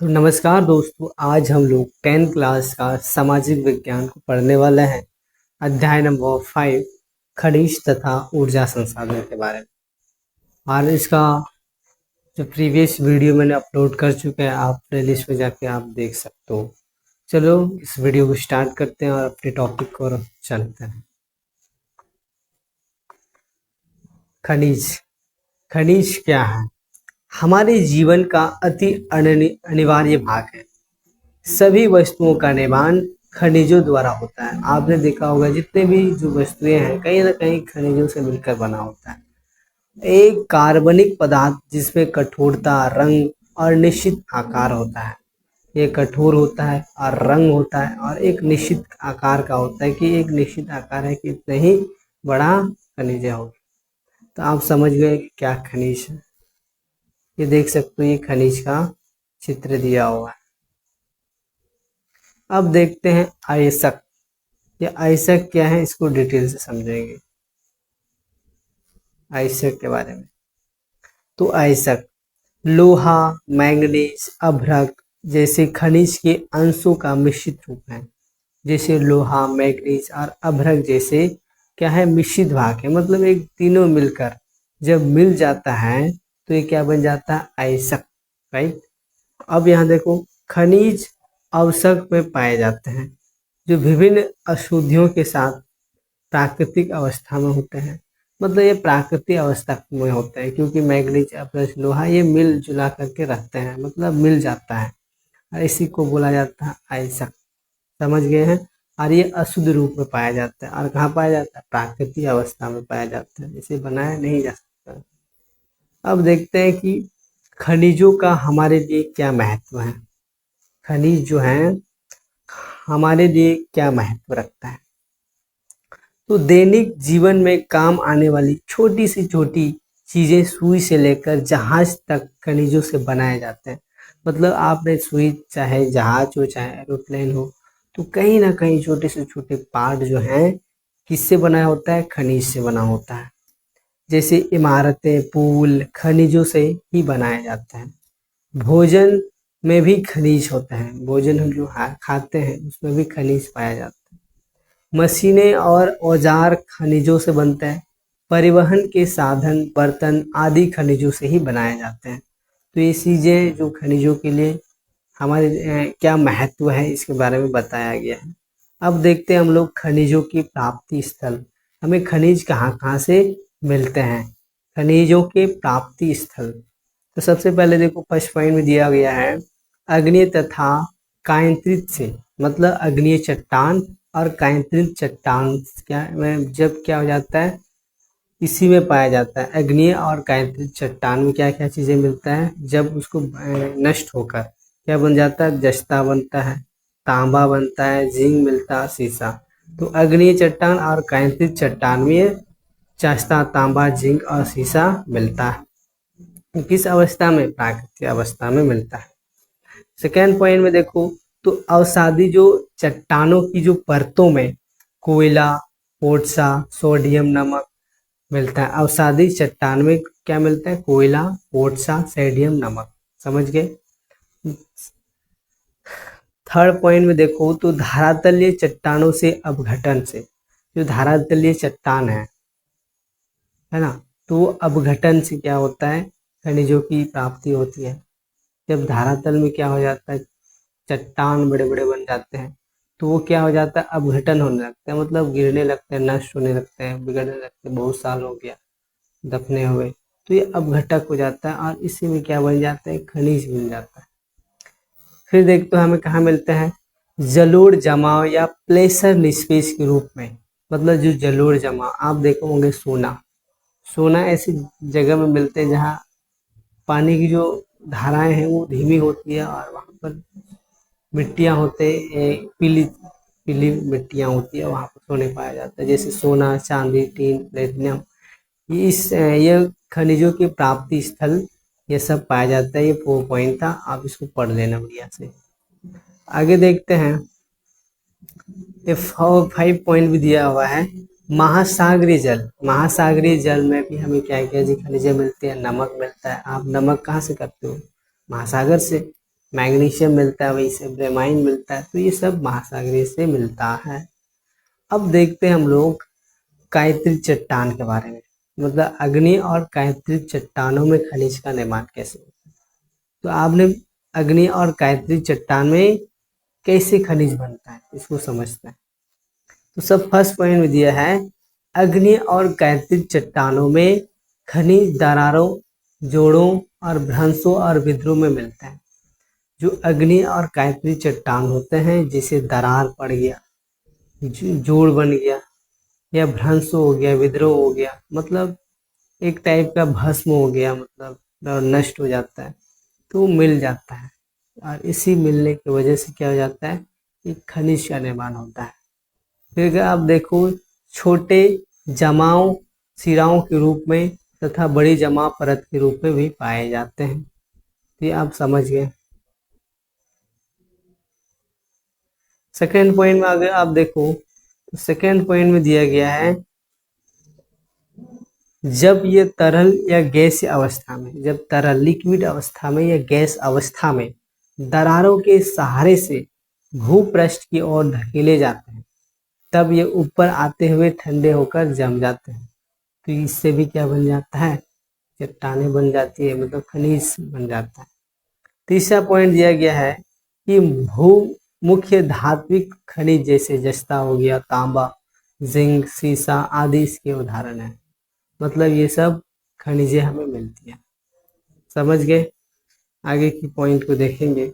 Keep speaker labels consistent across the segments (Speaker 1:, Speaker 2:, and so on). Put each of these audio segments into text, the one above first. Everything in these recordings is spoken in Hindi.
Speaker 1: तो नमस्कार दोस्तों, आज हम लोग 10th क्लास का सामाजिक विज्ञान को पढ़ने वाले हैं। अध्याय नंबर 5 खनिज तथा ऊर्जा संसाधन के बारे में। और इसका जो प्रीवियस वीडियो मैंने अपलोड कर चुका है, आप प्लेलिस्ट में जाके आप देख सकते हो। चलो इस वीडियो को स्टार्ट करते हैं और अपने टॉपिक को चलते हैं। खनिज खनिज क्या है? हमारे जीवन का अति अनिवार्य भाग है। सभी वस्तुओं का निर्माण खनिजों द्वारा होता है। आपने देखा होगा जितने भी जो वस्तुएं हैं कहीं ना कहीं खनिजों से मिलकर बना होता है। एक कार्बनिक पदार्थ जिसमें कठोरता, रंग और निश्चित आकार होता है। ये कठोर होता है और रंग होता है और एक निश्चित आकार का होता है कि एक निश्चित आकार है कि इतना ही बड़ा खनिज होगा। तो आप समझ गए कि क्या खनिज है। ये देख सकते हो, ये खनिज का चित्र दिया हुआ है। अब देखते हैं आयस्क। ये आयस्क क्या है, इसको डिटेल से समझेंगे आयस्क के बारे में। तो आयस्क लोहा, मैंगनीज, अभ्रक जैसे खनिज के अंशों का मिश्रित रूप है। जैसे लोहा, मैंगनीज और अभ्रक जैसे क्या है, मिश्रित भाग है। मतलब एक तीनों मिलकर जब मिल जाता है तो ये क्या बन जाता है, आयस्क। राइट। अब यहाँ देखो, खनिज अवशक में पाए जाते हैं जो विभिन्न अशुद्धियों के साथ प्राकृतिक अवस्था में होते हैं। मतलब ये प्राकृतिक अवस्था में होते हैं क्योंकि मैग्नीज प्लस लोहा ये मिल जुला करके रखते हैं, मतलब मिल जाता है और इसी को बोला जाता है आयस्क। समझ गए हैं। और ये अशुद्ध रूप में पाया जाता है। और कहाँ पाया जाता है, प्राकृतिक अवस्था में पाया जाता है, इसे बनाया नहीं जा सकता। अब देखते हैं कि खनिजों का हमारे लिए क्या महत्व है। खनिज जो है हमारे लिए क्या महत्व रखता है। तो दैनिक जीवन में काम आने वाली छोटी से छोटी चीजें, सुई से लेकर जहाज तक खनिजों से बनाए जाते हैं। मतलब आपने सुई, चाहे जहाज हो चाहे एरोप्लेन हो, तो कहीं ना कहीं छोटे से छोटे पार्ट जो हैं किससे बना होता है, खनिज से बना होता है। जैसे इमारतें, पुल खनिजों से ही बनाए जाते हैं। भोजन में भी खनिज होते हैं। भोजन हम जो खाते हैं उसमें भी खनिज पाया जाता है। मशीनें और औजार खनिजों से बनते हैं। परिवहन के साधन, बर्तन आदि खनिजों से ही बनाए जाते हैं। तो ये चीजें जो खनिजों के लिए हमारे क्या महत्व है इसके बारे में बताया गया है। अब देखते हैं हम लोग खनिजों की प्राप्ति स्थल। हमें खनिज कहाँ कहाँ से मिलते हैं, खनिजों के प्राप्ति स्थल। तो सबसे पहले देखो, फर्स्ट पॉइंट में दिया गया है अग्निय तथा कायंत्रित से। मतलब अग्निय चट्टान और कायंत्रित चट्टान क्या में जब क्या हो जाता है, इसी में पाया जाता है। अग्निय और कायंत्रित चट्टान में क्या क्या चीजें मिलता है, जब उसको नष्ट होकर क्या बन जाता है, जस्ता बनता है, तांबा बनता है, जिंक मिलता है, शीशा। तो अग्निय चट्टान और कायंत्रित चट्टान में जस्ता, तांबा, जिंक और शीशा मिलता है। किस अवस्था में, प्राकृतिक अवस्था में मिलता है। सेकेंड पॉइंट में देखो, तो अवसादी जो चट्टानों की जो परतों में कोयला, पोटसा, सोडियम, नमक मिलता है। अवसादी चट्टान में क्या मिलता है, कोयला, पोटसा, सोडियम, नमक। समझ गए। थर्ड पॉइंट में देखो, तो धरातलीय चट्टानों से अपघटन से। जो धरातलीय चट्टान है ना, तो अपघटन से क्या होता है, खनिजों की प्राप्ति होती है। जब धरातल में क्या हो जाता है, चट्टान बड़े बड़े बन जाते हैं, तो वो क्या हो जाता है, अपघटन होने लगता है। मतलब गिरने लगते हैं, नष्ट होने लगते हैं, बिगड़ने लगते हैं। बहुत साल हो गया दफने हुए, तो ये अपघटक हो जाता है और इसी में क्या बन जाता है, खनिज मिल जाता है। फिर देखते हो हमें कहाँ मिलता है, जलोढ़ जमाव या प्लेसर निष्पेष के रूप में। मतलब जो जलोढ़ जमाव, आप देखो होंगे सोना। सोना ऐसी जगह में मिलते हैं जहाँ पानी की जो धाराएं हैं वो धीमी होती है और वहाँ पर मिट्टियाँ होते, पीली पीली मिट्टियाँ होती है, वहाँ पर सोने पाया जाता है। जैसे सोना, चांदी, टीन, प्लेटिनम, ये खनिजों के प्राप्ति स्थल ये सब पाया जाता है। ये 4 पॉइंट था, आप इसको पढ़ लेना बढ़िया से। आगे देखते हैं, ये 5 पॉइंट भी दिया हुआ है। महासागरीय जल। महासागरीय जल में भी हमें क्या क्या जी खनिजें मिलती है, नमक मिलता है। आप नमक कहाँ से करते हो, महासागर से। मैग्नीशियम मिलता है, वहीं से ब्रोमाइन मिलता है, तो ये सब महासागरीय से मिलता है। अब देखते हैं हम लोग कायत्रिक चट्टान के बारे में, मतलब अग्नि और कायत्रिक चट्टानों में खनिज का निर्माण कैसे होता है। तो आपने अग्नि और कायत्रिक चट्टान में कैसे खनिज बनता है इसको समझते हैं। तो सब फर्स्ट पॉइंट में दिया है, अग्नि और कायत्रिक चट्टानों में खनिज दरारों, जोड़ों और भ्रंशों और विद्रोह में मिलता है। जो अग्नि और कायत्रिक चट्टान होते हैं, जैसे दरार पड़ गया, जोड़ बन गया, या भ्रंश हो गया, विद्रोह हो गया, मतलब एक टाइप का भस्म हो गया, मतलब नष्ट हो जाता है, तो मिल जाता है। और इसी मिलने की वजह से क्या हो जाता है, एक खनिज का निर्माण होता है। फिर आप देखो, छोटे जमाव सिराओं के रूप में तथा बड़ी जमाव परत के रूप में भी पाए जाते हैं। तो ये आप समझ गए। सेकेंड पॉइंट में अगर आप देखो, तो सेकेंड पॉइंट में दिया गया है, जब ये तरल या गैस अवस्था में, जब तरल लिक्विड अवस्था में या गैस अवस्था में दरारों के सहारे से भूपृष्ठ की ओर धकेले जाते हैं, तब ये ऊपर आते हुए ठंडे होकर जम जाते हैं। तो इससे भी क्या बन जाता है, चट्टाने बन जाती है, मतलब खनिज बन जाता है। तीसरा पॉइंट दिया गया है कि भू मुख्य धात्विक खनिज जैसे जस्ता हो गया, तांबा, जिंक, सीसा आदि इसके उदाहरण है। मतलब ये सब खनिजें हमें मिलती हैं। समझ गए। आगे की पॉइंट को देखेंगे।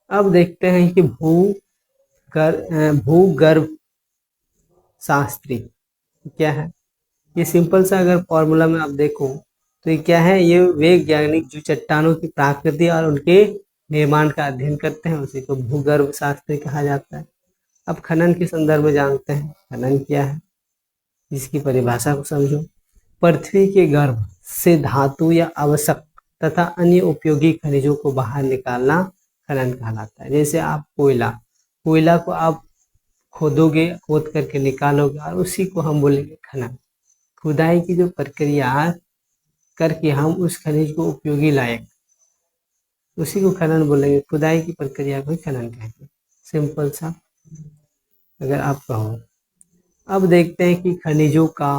Speaker 1: अब देखते हैं कि भूगर्भ शास्त्री क्या है। ये सिंपल सा अगर फॉर्मूला में आप देखो तो ये क्या है, ये वैज्ञानिक जो चट्टानों की प्रकृति और उनके निर्माण का अध्ययन करते हैं, उसी को भूगर्भ शास्त्री कहा जाता है। अब खनन के संदर्भ में जानते हैं खनन क्या है, इसकी परिभाषा को समझो। पृथ्वी के गर्भ से धातु या आवश्यक तथा अन्य उपयोगी खनिजों को बाहर निकालना खनन कहलाता है। जैसे आप कोयला को आप खोदोगे, खोद करके निकालोगे, और उसी को हम बोलेंगे खनन। खुदाई की जो प्रक्रिया करके हम उस खनिज को उपयोगी लायक, उसी को खनन बोलेंगे। खुदाई की प्रक्रिया को खनन कहेंगे। सिंपल सा अगर आप कहो। अब देखते हैं कि खनिजों का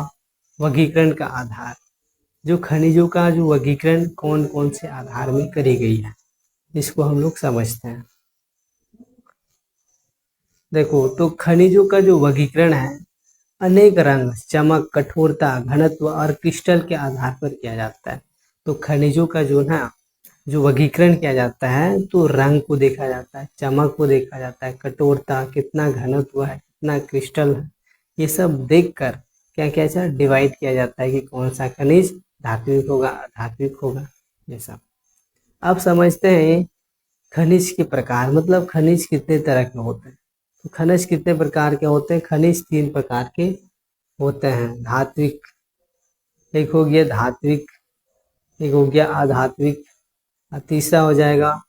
Speaker 1: वर्गीकरण का आधार, जो खनिजों का जो वर्गीकरण कौन कौन से आधार में करी गई है, इसको हम लोग समझते हैं। देखो, तो खनिजों का जो वर्गीकरण है, अनेक रंग, चमक, कठोरता, घनत्व और क्रिस्टल के आधार पर किया जाता है। तो खनिजों का जो ना जो वर्गीकरण किया जाता है, तो रंग को देखा जाता है, चमक को देखा जाता है, कठोरता, कितना घनत्व है, कितना क्रिस्टल है, ये सब देखकर क्या क्या ऐसा डिवाइड किया जाता है कि कौन सा खनिज धात्विक होगा, अधात्विक होगा, ये सब। अब समझते हैं खनिज के प्रकार, मतलब खनिज कितने तरह के होते हैं। तो खनिज कितने प्रकार के होते हैं, खनिज 3 प्रकार के होते हैं। धात्विक, एक हो गया धात्विक, एक हो गया अधात्विक, और तीसरा हो जाएगा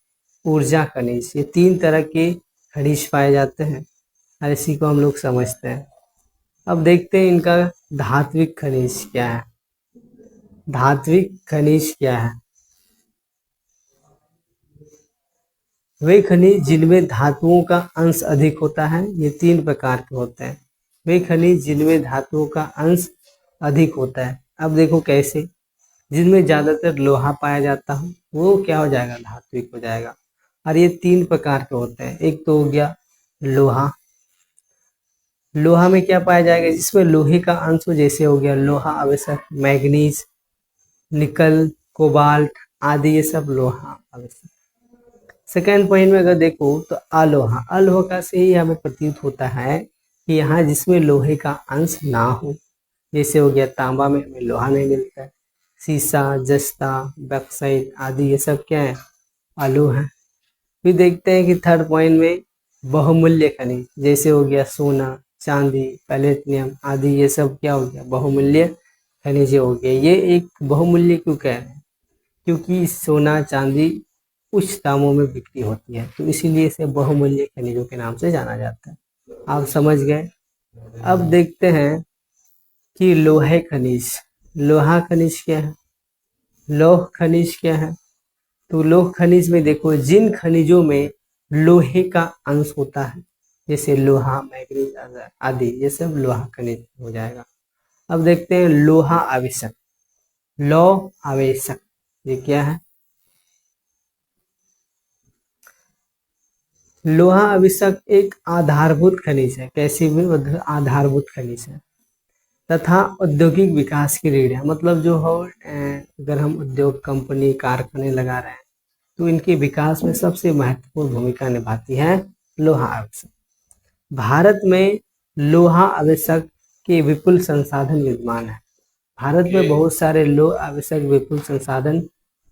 Speaker 1: ऊर्जा खनिज। ये 3 तरह के खनिज पाए जाते हैं, और इसी को हम लोग समझते हैं। अब देखते हैं इनका धात्विक खनिज क्या है। धात्विक खनिज क्या है, वे खनिज जिनमें धातुओं का अंश अधिक होता है। ये 3 प्रकार के होते हैं। वे खनिज जिनमें धातुओं का अंश अधिक होता है। अब देखो कैसे, जिनमें ज्यादातर लोहा पाया जाता है वो क्या हो जाएगा, धात्विक हो जाएगा। और ये 3 प्रकार के होते हैं। एक तो हो गया लोहा, लोहा में क्या पाया जाएगा, जिसमें लोहे का अंश हो, जैसे हो गया लोहा आवश्यक, मैग्नीज, निकल, कोबाल्ट आदि, ये सब लोहा आवश्यक। सेकेंड पॉइंट में अगर देखो तो अलोहा, अलोहा से ही हमें प्रतीत होता है कि यहाँ जिसमें लोहे का अंश ना हो, जैसे हो गया तांबा में हमें लोहा नहीं मिलता है, सीसा, जस्ता, बक्साइट आदि, ये सब क्या है, अलोहा है। फिर देखते हैं कि थर्ड पॉइंट में बहुमूल्य खनिज, जैसे हो गया सोना, चांदी, पैलेटिनियम आदि, ये सब क्या हो गया, बहुमूल्य खनिज हो गए। ये एक बहुमूल्य क्यों कह रहे हैं, क्योंकि सोना चांदी उच्च दामों में बिक्री होती है, तो इसीलिए इसे बहुमूल्य खनिजों के नाम से जाना जाता है। आप समझ गए। अब देखते हैं कि लोहे खनिज, लोहा खनिज क्या है, लौह खनिज क्या है। तो लौह खनिज में देखो जिन खनिजों में लोहे का अंश होता है, जैसे लोहा, मैग्नीज आदि, ये सब लोहा खनिज हो जाएगा। अब देखते हैं लोहा आवेशक। लौह आवेशक ये क्या है? लोहा आवेशक एक आधारभूत खनिज है। कैसी भी आधारभूत खनिज है तथा औद्योगिक विकास की रीढ़ है। मतलब जो हो अगर हम उद्योग, कंपनी, कारखाने लगा रहे हैं तो इनके विकास में सबसे महत्वपूर्ण भूमिका निभाती है लोहा आवेशक। भारत में लोहा आवेशक के विपुल संसाधन विद्यमान है। भारत में बहुत सारे लोह आवेशक विपुल संसाधन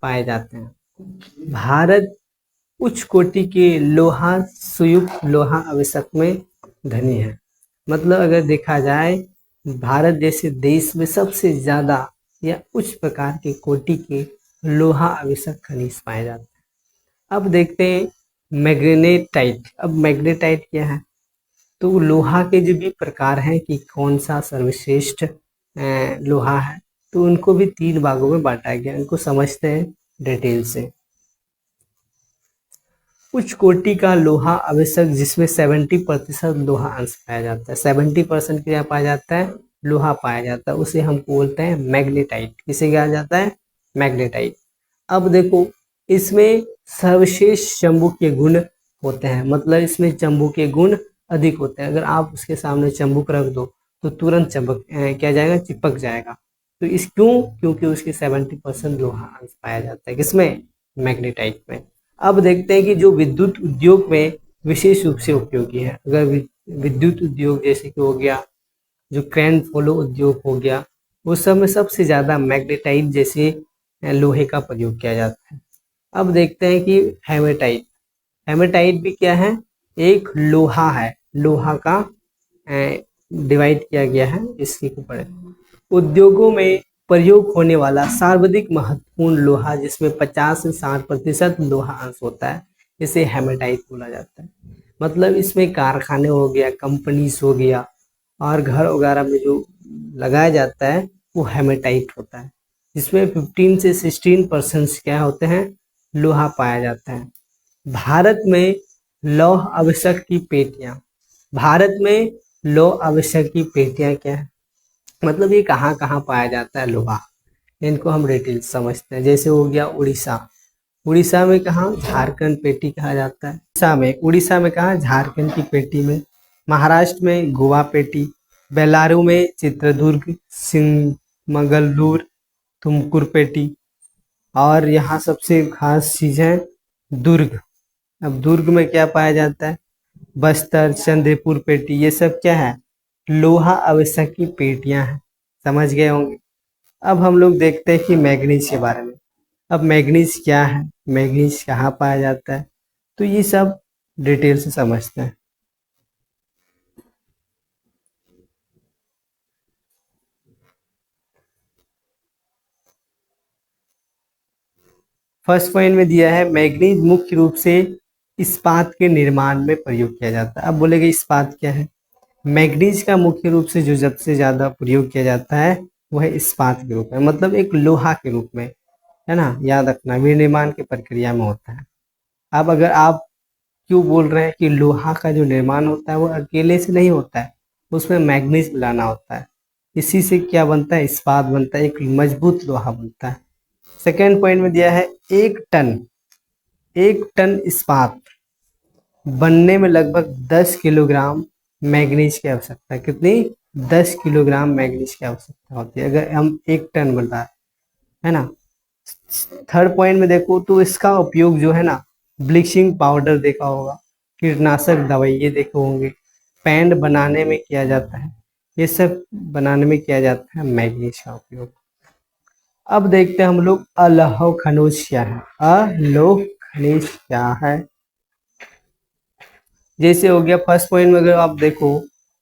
Speaker 1: पाए जाते हैं। भारत उच्च कोटि के लोहा संयुक्त लोहा आवेशक में धनी है। मतलब अगर देखा जाए भारत जैसे देश में सबसे ज्यादा या उच्च प्रकार के कोटि के लोहा आवेशक खनिज पाए जाते हैं। अब देखते हैं मैग्नेटाइट। अब मैग्नेटाइट क्या है? तो लोहा के जो भी प्रकार हैं कि कौन सा सर्वश्रेष्ठ लोहा है, तो उनको भी 3 भागों में बांटा गया। इनको समझते हैं डिटेल से। उच्च कोटि का लोहा आवेशक जिसमें 70% लोहा अंश पाया जाता है। 70% क्या पाया जाता है? लोहा पाया जाता है। उसे हम बोलते हैं मैग्नेटाइट। किसे कहा जाता है? मैग्नेटाइट। अब देखो इसमें सर्वश्रेष्ठ चुंबकीय गुण होते हैं। मतलब इसमें चुंबकीय गुण अधिक होते हैं। अगर आप उसके सामने चुंबक रख दो तो तुरंत चुंबक क्या जाएगा? चिपक जाएगा। तो इस क्योंकि उसके 70% लोहा अंश पाया जाता है। किसमें? मैग्नेटाइट में। अब देखते हैं कि जो विद्युत उद्योग में विशेष रूप से उपयोगी है। अगर विद्युत उद्योग जैसे कि हो गया, जो क्रैन फॉलो उद्योग हो गया, उस सब में सबसे ज्यादा मैग्नेटाइट जैसे लोहे का प्रयोग किया जाता है। अब देखते हैं कि हेमेटाइट। हेमेटाइट भी क्या है? एक लोहा है। लोहा का डिवाइड किया गया है इसके ऊपर। उद्योगों में प्रयोग होने वाला सर्वाधिक महत्वपूर्ण लोहा जिसमें 50 से 60% लोहा अंश होता है, इसे हेमेटाइट बोला जाता है। मतलब इसमें कारखाने हो गया, कंपनीज हो गया और घर वगैरह में जो लगाया जाता है वो हेमेटाइट होता है, जिसमें 15 से 16% क्या होते हैं? लोहा पाया जाता है। भारत में लौह आवश्यक की पेटियां। भारत में लौह आवश्यक की पेटियां क्या है? मतलब ये कहाँ कहाँ पाया जाता है लोहा, इनको हम डिटेल समझते हैं। जैसे हो गया उड़ीसा। उड़ीसा में कहाँ? झारखंड पेटी कहा जाता है। उड़ीसा में कहाँ? झारखंड की पेटी में। महाराष्ट्र में गोवा पेटी। बेलारू में चित्रदुर्ग, सिंगमगलूर, तुमकुर पेटी। और यहाँ सबसे खास चीज है दुर्ग। अब दुर्ग में क्या पाया जाता है? बस्तर, चंद्रपुर पेटी। ये सब क्या है? लोहा आवश्यक की पेटियां हैं। समझ गए होंगे। अब हम लोग देखते हैं कि मैग्नीज के बारे में। अब मैग्नीज क्या है? मैग्नीज कहाँ पाया जाता है? तो ये सब डिटेल से समझते हैं। फर्स्ट पॉइंट में दिया है मैग्नीज मुख्य रूप से इस्पात के निर्माण में प्रयोग किया जाता है। अब बोलेगा इस्पात क्या है? मैग्नीज का मुख्य रूप से जो सबसे ज्यादा प्रयोग किया जाता है वह इस्पात के रूप में, मतलब एक लोहा के रूप में, है ना। याद रखना विनिर्माण की प्रक्रिया में होता है। अब अगर आप क्यों बोल रहे हैं कि लोहा का जो निर्माण होता है वो अकेले से नहीं होता है, उसमें मैग्नीज मिलाना होता है। इसी से क्या बनता है? इस्पात बनता है, एक मजबूत लोहा बनता है। सेकेंड पॉइंट में दिया है 1 टन इस्पात बनने में लगभग 10 किलोग्राम मैग्नीज की आवश्यकता है। कितनी? 10 किलोग्राम मैग्नीज की आवश्यकता होती है अगर हम 1 टन बन रहा है ना। थर्ड पॉइंट में देखो तो इसका उपयोग जो है ना, ब्लीचिंग पाउडर देखा होगा, कीटनाशक दवाई ये देखे होंगे, पेंट बनाने में किया जाता है। ये सब बनाने में किया जाता है मैग्नीज का उपयोग। अब देखते हैं हम लोग अलोह खनिज क्या है। अलोह खनिज क्या है? जैसे हो गया फर्स्ट पॉइंट में अगर आप देखो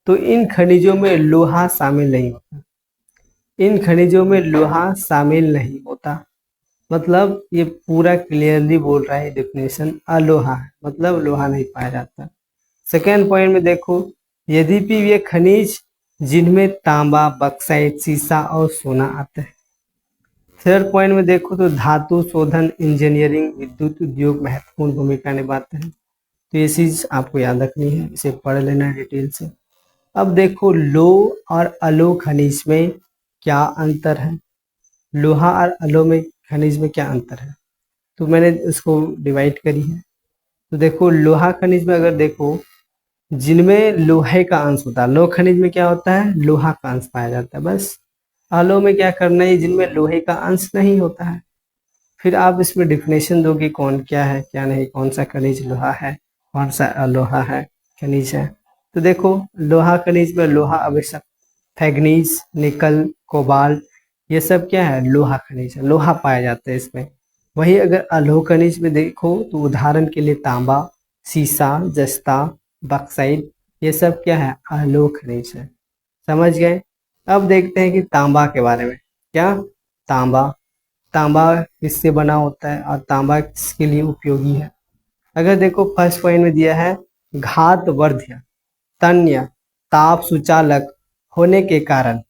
Speaker 1: तो इन खनिजों में लोहा शामिल नहीं होता। इन खनिजों में लोहा शामिल नहीं होता। मतलब ये पूरा क्लियरली बोल रहा है डेफिनेशन, अलोहा है, मतलब लोहा नहीं पाया जाता। सेकेंड पॉइंट में देखो, यद्यपि ये खनिज जिनमें तांबा, बक्साइट, सीसा और सोना आता है। थर्ड पॉइंट में देखो तो धातु शोधन, इंजीनियरिंग, विद्युत उद्योग महत्वपूर्ण भूमिका निभाते हैं। तो ये चीज आपको याद रखनी है, इसे पढ़ लेना है डिटेल से। अब देखो लोह और अलोह खनिज में क्या अंतर है। लोहा और अलोह में खनिज में क्या अंतर है, तो मैंने इसको डिवाइड करी है। तो देखो लोहा खनिज में अगर देखो, जिनमें लोहे का अंश होता है, लोह खनिज में क्या होता है, लोहा का अंश पाया जाता है बस। अलोह में क्या करना है, जिनमें लोहे का अंश नहीं होता है। फिर आप इसमें डिफिनेशन दोगे कौन क्या है क्या नहीं, कौन सा खनिज लोहा है, कौन सा अलोहा है खनिज है। तो देखो लोहा खनिज में लोहा आवश्यक, फैग्नीज, निकल, कोबाल्ट, ये सब क्या है, लोहा खनिज है, लोहा पाया जाता है इसमें। वही अगर अलोह खनिज में देखो तो उदाहरण के लिए तांबा, सीसा, जस्ता, बक्साइट, ये सब क्या है, अलोह खनिज है। समझ गए। अब देखते हैं कि तांबा के बारे में। क्या, तांबा, तांबा किससे बना होता है और तांबा किसके लिए उपयोगी है। अगर देखो फर्स्ट पॉइंट में दिया है, घात वर्ध्य, तन्य, ताप सुचालक होने के कारण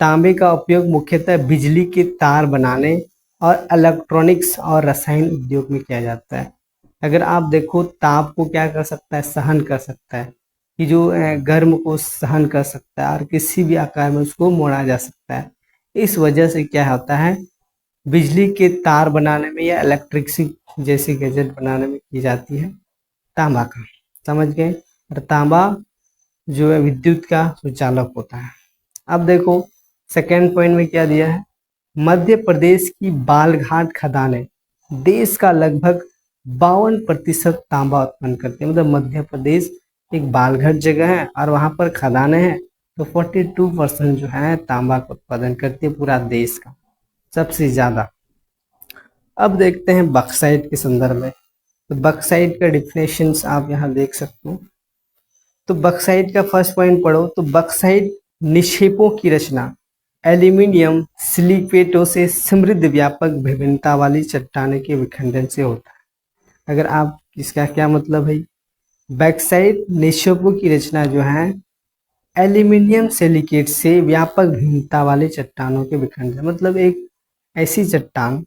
Speaker 1: तांबे का उपयोग मुख्यतः बिजली के तार बनाने और इलेक्ट्रॉनिक्स और रसायन उद्योग में किया जाता है। अगर आप देखो ताप को क्या कर सकता है, सहन कर सकता है, कि जो गर्म को सहन कर सकता है और किसी भी आकार में उसको मोड़ा जा सकता है। इस वजह से क्या होता है, बिजली के तार बनाने में या इलेक्ट्रिक जैसे गैजेट बनाने में की जाती है तांबा का। समझ गए। और तांबा जो है विद्युत का सुचालक होता है। अब देखो सेकेंड पॉइंट में क्या दिया है, मध्य प्रदेश की बालघाट खदानें देश का लगभग 52% तांबा उत्पन्न करती है। मतलब मध्य प्रदेश एक बालघाट जगह है और वहां पर खदानें हैं, तो 42% जो है तांबा का उत्पादन करती है पूरा देश का, सबसे ज्यादा। अब देखते हैं बक्साइट के संदर्भ में। तो बक्साइट का डिफिनेशन आप यहाँ देख सकते हो। तो बक्साइट का फर्स्ट पॉइंट पढ़ो। तो बक्साइट निक्षेपों की रचना एल्यूमिनियम सिलिकेटों से समृद्ध व्यापक विभिन्नता वाली चट्टाने के विखंडन से होता है। अगर आप इसका क्या मतलब है, बक्साइट निक्षेपों की रचना जो है एल्यूमिनियम सिलिकेट से व्यापक भिन्नता वाली चट्टानों के विखंडन, मतलब एक ऐसी चट्टान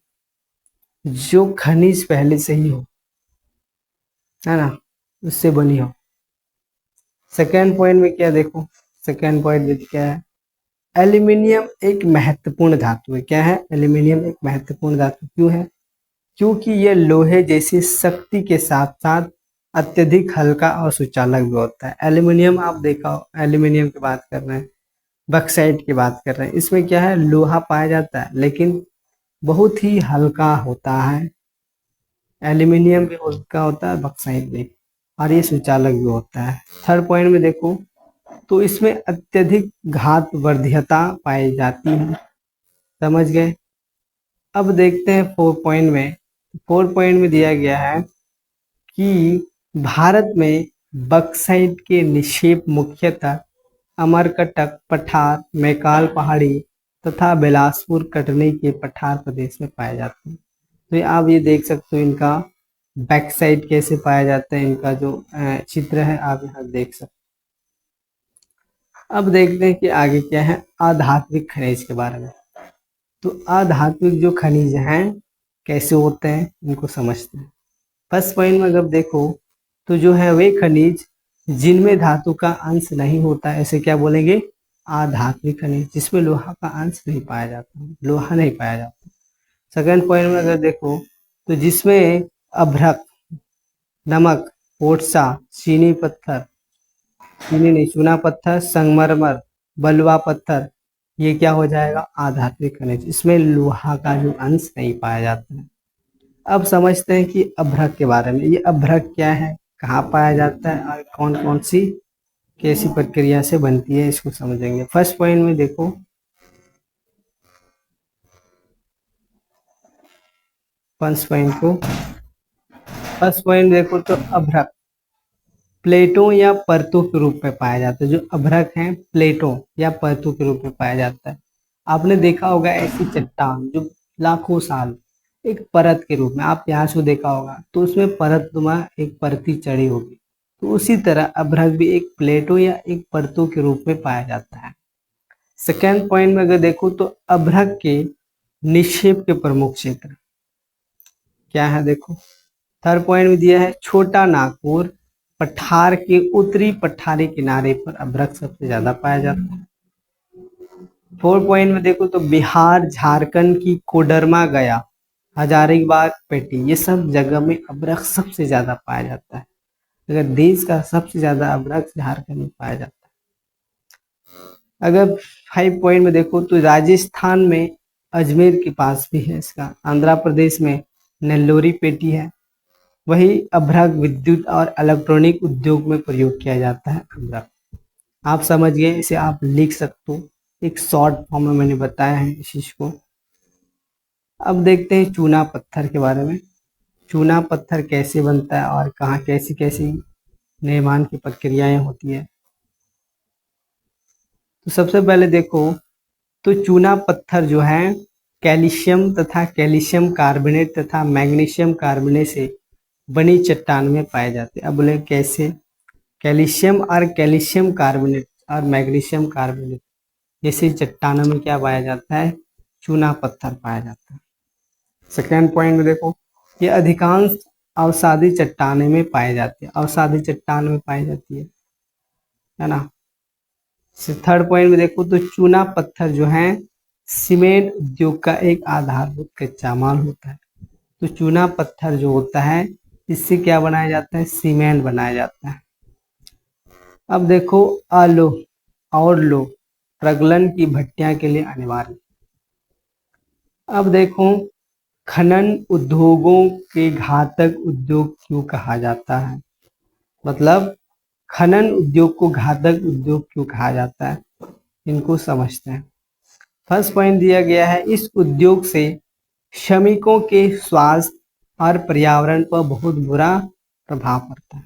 Speaker 1: जो खनिज पहले से ही हो, है ना, उससे बनी हो। सेकेंड पॉइंट में क्या देखो, सेकेंड पॉइंट में क्या है, एल्यूमिनियम एक महत्वपूर्ण धातु है। क्या है, एल्यूमिनियम एक महत्वपूर्ण धातु क्यों है, क्योंकि यह लोहे जैसी शक्ति के साथ साथ अत्यधिक हल्का और सुचालक भी होता है। एल्यूमिनियम आप देखा हो, एल्यूमिनियम की बात कर रहे हैं, बक्साइट की बात कर रहे हैं, इसमें क्या है, लोहा पाया जाता है लेकिन बहुत ही हल्का होता है। एल्यूमिनियम भी हल्का होता है, बक्साइट भी, और ये सुचालक भी होता है। थर्ड पॉइंट में देखो तो इसमें अत्यधिक घात वर्ध्यता पाई जाती है। समझ गए। अब देखते हैं फोर पॉइंट में। फोर पॉइंट में दिया गया है कि भारत में बक्साइट के निक्षेप मुख्यतः अमरकटक पठार, मैकाल पहाड़ी तथा बिलासपुर कटनी के पठार प्रदेश में पाए जाते हैं। तो आप ये देख सकते हो इनका बैकसाइड कैसे पाया जाता है, इनका जो चित्र है आप यहाँ देख सकते हो। अब देखते हैं कि आगे क्या है, अधात्विक खनिज के बारे में। तो अधात्विक जो खनिज हैं कैसे होते हैं इनको समझते हैं। फर्स्ट पॉइंट में अगर देखो तो जो है वे खनिज जिनमें धातु का अंश नहीं होता, ऐसे क्या बोलेंगे, अधात्विक खनिज, जिसमें लोहा का अंश नहीं पाया जाता, लोहा नहीं पाया जाता। सेकंड पॉइंट में अगर देखो तो जिसमें अभ्रक, नमक, पोटसा, चीनी पत्थर, चीनी नहीं, चूना पत्थर, संगमरमर, बलुआ पत्थर, ये क्या हो जाएगा, अधात्विक खनिज, इसमें लोहा का जो अंश नहीं पाया जाता है। अब समझते हैं कि अभ्रक के बारे में। ये अभ्रक क्या है, कहाँ पाया जाता है और कौन कौन सी कैसी प्रक्रिया से बनती है, इसको समझेंगे। फर्स्ट पॉइंट में देखो, फर्स्ट पॉइंट देखो तो अभ्रक प्लेटों या परतों के रूप में पाया जाता है। जो अभ्रक है प्लेटों या परतों के रूप में पाया जाता है। आपने देखा होगा ऐसी चट्टान जो लाखों साल एक परत के रूप में, आप प्याज को देखा होगा तो उसमें परत नुमा एक परती चढ़ी होगी, तो उसी तरह अभ्रक भी एक प्लेटों या एक परतों के रूप में पाया जाता है। सेकेंड पॉइंट में अगर देखो तो अभ्रक के निक्षेप के प्रमुख क्षेत्र क्या है देखो। थर्ड पॉइंट में दिया है छोटा नागपुर पठार के उत्तरी पठारी किनारे पर अभ्रक सबसे ज्यादा पाया जाता है। फोर्थ पॉइंट में देखो तो बिहार झारखंड की कोडरमा गया हजारीबाग पेटी ये सब जगह में अभ्रक सबसे ज्यादा पाया जाता है। अगर देश का सबसे ज्यादा अभ्रक झारखंड में पाया जाता है। अगर 5 पॉइंट में देखो तो राजस्थान में अजमेर के पास भी है इसका। आंध्र प्रदेश में नेल्लोरी पेटी है। वही अभ्रक विद्युत और इलेक्ट्रॉनिक उद्योग में प्रयोग किया जाता है अभ्रक। आप समझ गए, इसे आप लिख सकते हो, एक शॉर्ट फॉर्म में मैंने बताया है इस चीज को। अब देखते हैं चूना पत्थर के बारे में। चूना पत्थर कैसे बनता है और कहाँ कैसी कैसी निर्माण की प्रक्रियाएं होती है। तो सबसे पहले देखो तो चूना पत्थर जो है कैल्शियम तथा कैल्शियम कार्बोनेट तथा मैग्नीशियम कार्बोनेट से बनी चट्टान में पाए जाते हैं। अब बोले कैसे। कैल्शियम और कैल्शियम कार्बोनेट और मैग्नीशियम कार्बोनेट जैसे चट्टानों में क्या पाया जाता है, चूना पत्थर पाया जाता है। सेकेंड पॉइंट में देखो ये अधिकांश अवसादी चट्टाने में पाए जाते हैं। अवसादी चट्टान में पाई जाती है ना। थर्ड पॉइंट में देखो तो चूना पत्थर जो है सीमेंट उद्योग का एक आधारभूत कच्चा माल होता है। तो चूना पत्थर जो होता है इससे क्या बनाया जाता है, सीमेंट बनाया जाता है। अब देखो आलो और लो प्रगलन की भट्टियां के लिए अनिवार्य। अब देखो खनन उद्योगों के घातक उद्योग क्यों कहा जाता है, मतलब खनन उद्योग को घातक उद्योग क्यों कहा जाता है, इनको समझते हैं। फर्स्ट पॉइंट दिया गया है इस उद्योग से श्रमिकों के स्वास्थ्य और पर्यावरण पर बहुत बुरा प्रभाव पड़ता है।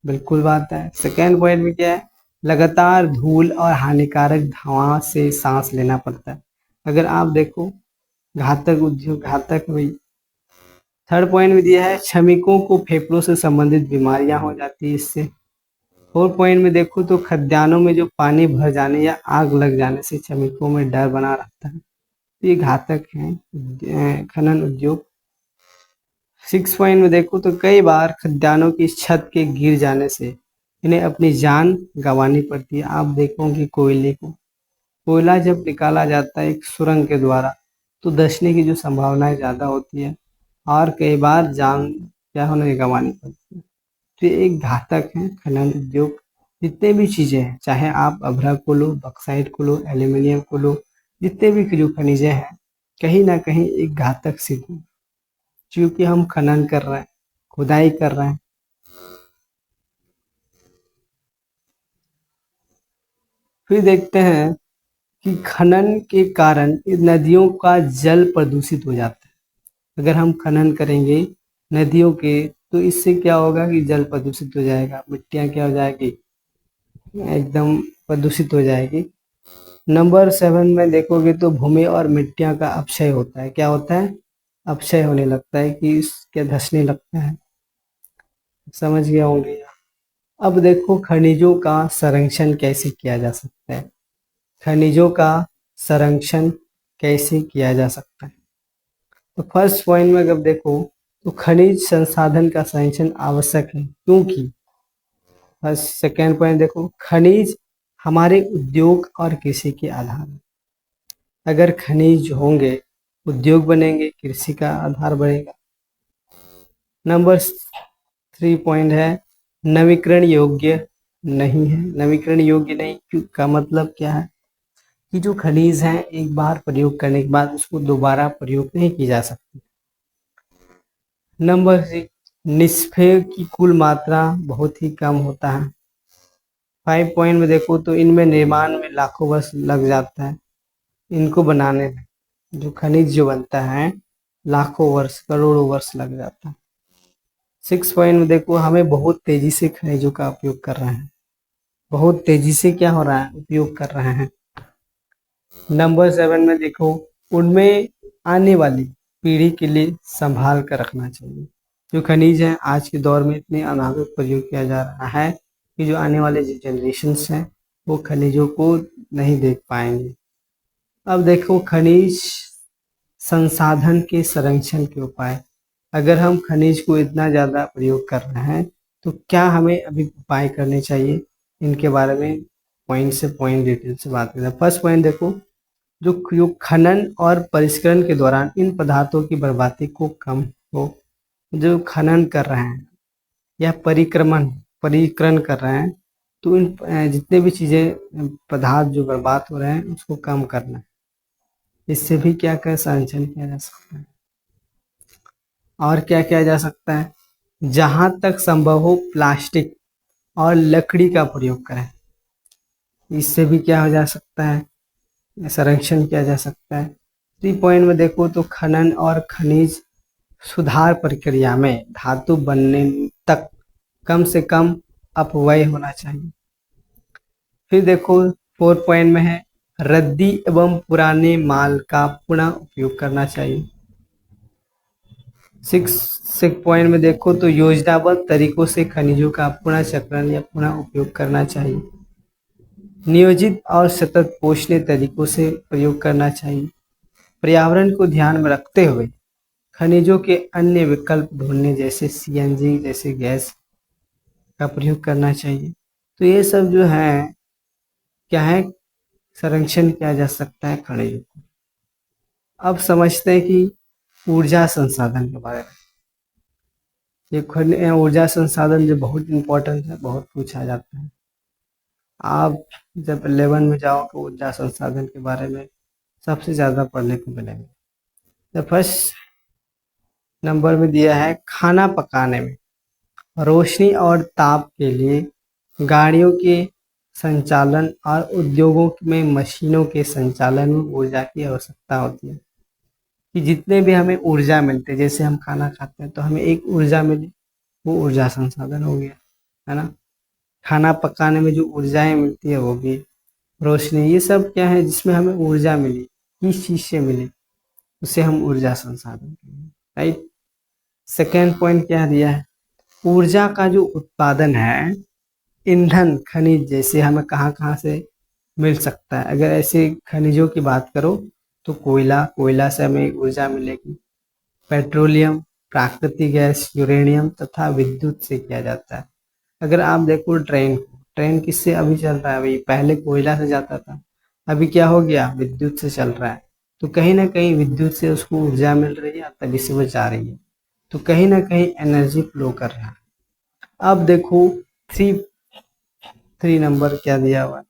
Speaker 1: बिल्कुल बात है। सेकेंड पॉइंट में क्या है, लगातार धूल और हानिकारक धुआं से सांस लेना पड़ता है। अगर आप देखो घातक उद्योग घातक हुई। थर्ड पॉइंट में दिया है श्रमिकों को फेफड़ों से संबंधित बीमारियां हो जाती है इससे। फोर्थ पॉइंट में देखो तो खद्यानों में जो पानी भर जाने या आग लग जाने से श्रमिकों में डर बना रहता है, तो ये घातक है खनन उद्योग। 6 पॉइंट में देखो तो कई बार खद्यानों की छत के गिर जाने से इन्हें अपनी जान गंवानी पड़ती है। आप देखोगे कोयले को, कोयला जब निकाला जाता है एक सुरंग के द्वारा तो धंसने की जो संभावनाएं ज्यादा होती है और कई बार जान क्या होने गंवानी पड़ती है। तो ये एक घातक है खनन उद्योग। जितने भी चीजें हैं, चाहे आप अभ्रक को लो, बक्साइट को लो, एल्यूमिनियम को लो, जितने भी जो खनिजें हैं कहीं ना कहीं एक घातक सिद्ध है, क्योंकि हम खनन कर रहे हैं, खुदाई कर रहे हैं। फिर देखते हैं कि खनन के कारण नदियों का जल प्रदूषित हो जाता है। अगर हम खनन करेंगे नदियों के तो इससे क्या होगा कि जल प्रदूषित हो जाएगा, मिट्टियां क्या हो जाएगी, एकदम प्रदूषित हो जाएगी। नंबर 7 में देखोगे तो भूमि और मिट्टियां का अपक्षय होता है। क्या होता है, अपक्षय होने लगता है कि क्या धंसने लगता है। समझ गया होंगे। अब देखो खनिजों का संरक्षण कैसे किया जा सकता है। खनिजों का संरक्षण कैसे किया जा सकता है, तो फर्स्ट पॉइंट में अगर देखो तो खनिज संसाधन का संरक्षण आवश्यक है, क्योंकि फर्स्ट सेकेंड पॉइंट देखो खनिज हमारे उद्योग और कृषि के आधार हैं। अगर खनिज होंगे उद्योग बनेंगे, कृषि का आधार बढ़ेगा। नंबर 3 पॉइंट है नवीकरण योग्य नहीं है। नवीकरण योग्य नहीं का मतलब क्या है कि जो खनिज है एक बार प्रयोग करने के बाद उसको दोबारा प्रयोग नहीं की जा सकती। नंबर 6 निष्फेय की कुल मात्रा बहुत ही कम होता है। 5 पॉइंट में देखो तो इनमें निर्माण में लाखों वर्ष लग जाता है। इनको बनाने में जो खनिज जो बनता है लाखों वर्ष करोड़ों वर्ष लग जाता है। 6 पॉइंट में देखो हमें बहुत तेजी से खनिजों का उपयोग कर रहे हैं, बहुत तेजी से क्या हो रहा है, उपयोग कर रहे हैं। नंबर 7 में देखो उनमें आने वाली पीढ़ी के लिए संभाल कर रखना चाहिए। जो खनिज है आज के दौर में इतने अनावश्यक प्रयोग किया जा रहा है कि जो आने वाले जो जनरेशन्स हैं वो खनिजों को नहीं देख पाएंगे। अब देखो खनिज संसाधन के संरक्षण के उपाय। अगर हम खनिज को इतना ज़्यादा प्रयोग कर रहे हैं तो क्या हमें अभी उपाय करने चाहिए, इनके बारे में पॉइंट से पॉइंट डिटेल से बात करते हैं। फर्स्ट पॉइंट देखो, जो खनन और परिष्करण के दौरान इन पदार्थों की बर्बादी को कम हो। जो खनन कर रहे हैं या परिक्रमण कर रहे हैं तो इन जितने भी चीज़ें पदार्थ जो बर्बाद हो रहे हैं उसको कम करना है। इससे भी क्या क्या संरक्षण किया जा सकता है और क्या किया जा सकता है, जहाँ तक संभव हो प्लास्टिक और लकड़ी का प्रयोग करें। इससे भी क्या हो जा सकता है, संरक्षण किया जा सकता है। 3 पॉइंट में देखो तो खनन और खनिज सुधार प्रक्रिया में धातु बनने तक कम से कम अपव्यय होना चाहिए। फिर देखो 4 पॉइंट में है रद्दी एवं पुराने माल का पुनः उपयोग करना चाहिए। 6 पॉइंट में देखो तो योजनाबद्ध तरीकों से खनिजों का पुनः चक्रण या पुनः उपयोग करना चाहिए। नियोजित और सतत पोषणीय तरीकों से प्रयोग करना चाहिए। पर्यावरण को ध्यान में रखते हुए खनिजों के अन्य विकल्प ढूंढने जैसे सीएनजी जैसे गैस का प्रयोग करना चाहिए। तो ये सब जो है क्या है, संरक्षण किया जा सकता है खनिजों को। अब समझते हैं कि ऊर्जा संसाधन के बारे में। ये ऊर्जा संसाधन जो बहुत इम्पोर्टेंट है, बहुत पूछा जाता है। आप जब 11 में जाओ तो ऊर्जा संसाधन के बारे में सबसे ज़्यादा पढ़ने को मिलेंगे। तो फर्स्ट नंबर में दिया है खाना पकाने में रोशनी और ताप के लिए गाड़ियों के संचालन और उद्योगों में मशीनों के संचालन में ऊर्जा की आवश्यकता होती है। कि जितने भी हमें ऊर्जा मिलते हैं, जैसे हम खाना खाते हैं तो हमें एक ऊर्जा मिली, वो ऊर्जा संसाधन हो गया, है ना। खाना पकाने में जो ऊर्जाएं मिलती है वो भी, रोशनी, ये सब क्या है जिसमें हमें ऊर्जा मिली, किस चीज़ से मिली, उसे हम ऊर्जा संसाधन कहेंगे, राइट। सेकेंड पॉइंट क्या दिया है, ऊर्जा का जो उत्पादन है ईंधन खनिज जैसे हमें कहाँ कहाँ से मिल सकता है। अगर ऐसे खनिजों की बात करो तो कोयला से हमें ऊर्जा मिलेगी। पेट्रोलियम, प्राकृतिक गैस, यूरेनियम तथा विद्युत से किया जाता है। अगर आप देखो ट्रेन किससे अभी चल रहा है, अभी पहले कोयला से जाता था, अभी क्या हो गया, विद्युत से चल रहा है। तो कहीं ना कहीं विद्युत से उसको ऊर्जा मिल रही है, तभी से वो जा रही है। तो कहीं ना कहीं एनर्जी फ्लो कर रहा है। अब देखो थ्री नंबर क्या दिया हुआ है,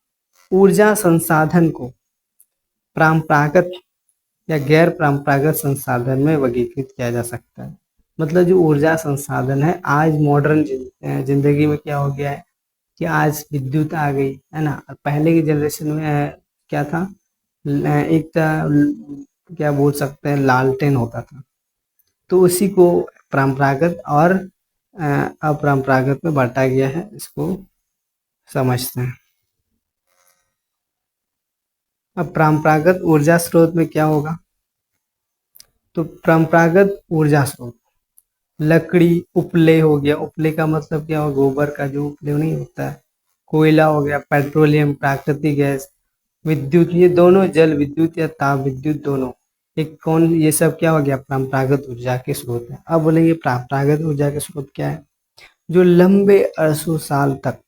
Speaker 1: ऊर्जा संसाधन को परंपरागत या गैर परंपरागत संसाधन में वर्गीकृत किया जा सकता है। मतलब जो ऊर्जा संसाधन है आज मॉडर्न जिंदगी में क्या हो गया है कि आज विद्युत आ गई है ना। पहले की जनरेशन में क्या था, एक क्या बोल सकते हैं, लालटेन होता था। तो उसी को परंपरागत और अपरंपरागत में बांटा गया है, इसको समझते हैं। अब परंपरागत ऊर्जा स्रोत में क्या होगा, तो परंपरागत ऊर्जा स्रोत लकड़ी, उपले हो गया, उपले का मतलब क्या हो, गोबर का जो उपले नहीं होता है, कोयला हो गया, पेट्रोलियम, प्राकृतिक गैस, विद्युत, ये दोनों जल विद्युत या ताप विद्युत दोनों एक कौन, ये सब क्या हो गया, परंपरागत ऊर्जा के स्रोत है। अब बोलेंगे परंपरागत ऊर्जा के स्रोत क्या है, जो लंबे अरसों साल तक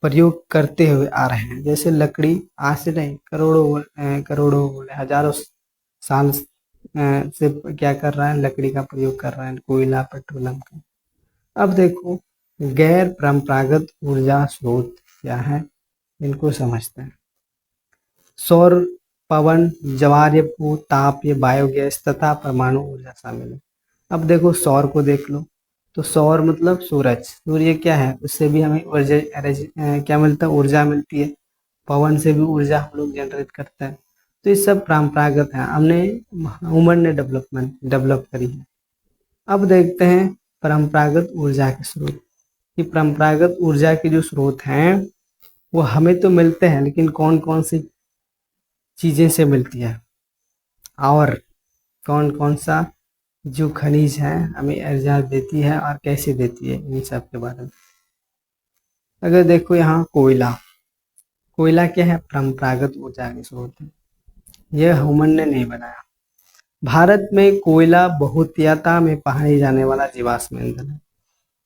Speaker 1: प्रयोग करते हुए आ रहे हैं। जैसे लकड़ी आज से नहीं, करोड़ों बोले हजारों साल से क्या कर रहा है, लकड़ी का प्रयोग कर रहा है, कोयला पेट्रोलियम का। अब देखो गैर परंपरागत ऊर्जा स्रोत क्या है, इनको समझते हैं। सौर, पवन, ज्वार, ताप, ये बायोगैस तथा परमाणु ऊर्जा शामिल है। अब देखो सौर को देख लो, तो सौर मतलब सूरज, सूर्य क्या है, उससे भी हमें ऊर्जा क्या मिलता है, ऊर्जा मिलती है। पवन से भी ऊर्जा हम लोग जनरेट करते हैं। तो ये सब परंपरागत है, हमने ह्यूमन ने डेवलप करी है। अब देखते हैं परंपरागत ऊर्जा के स्रोत। कि परंपरागत ऊर्जा के जो स्रोत हैं वो हमें तो मिलते हैं, लेकिन कौन कौन सी चीजें से मिलती है और कौन कौन सा जो खनिज है हमें ऊर्जा देती है और कैसे देती है, इन सब के बारे में। अगर देखो यहाँ कोयला क्या है, परंपरागत ऊर्जा के स्रोत है। यह ह्यूमन ने नहीं बनाया, भारत में कोयला बहुतायत में पाए जाने वाला जीवाश्म ईंधन है।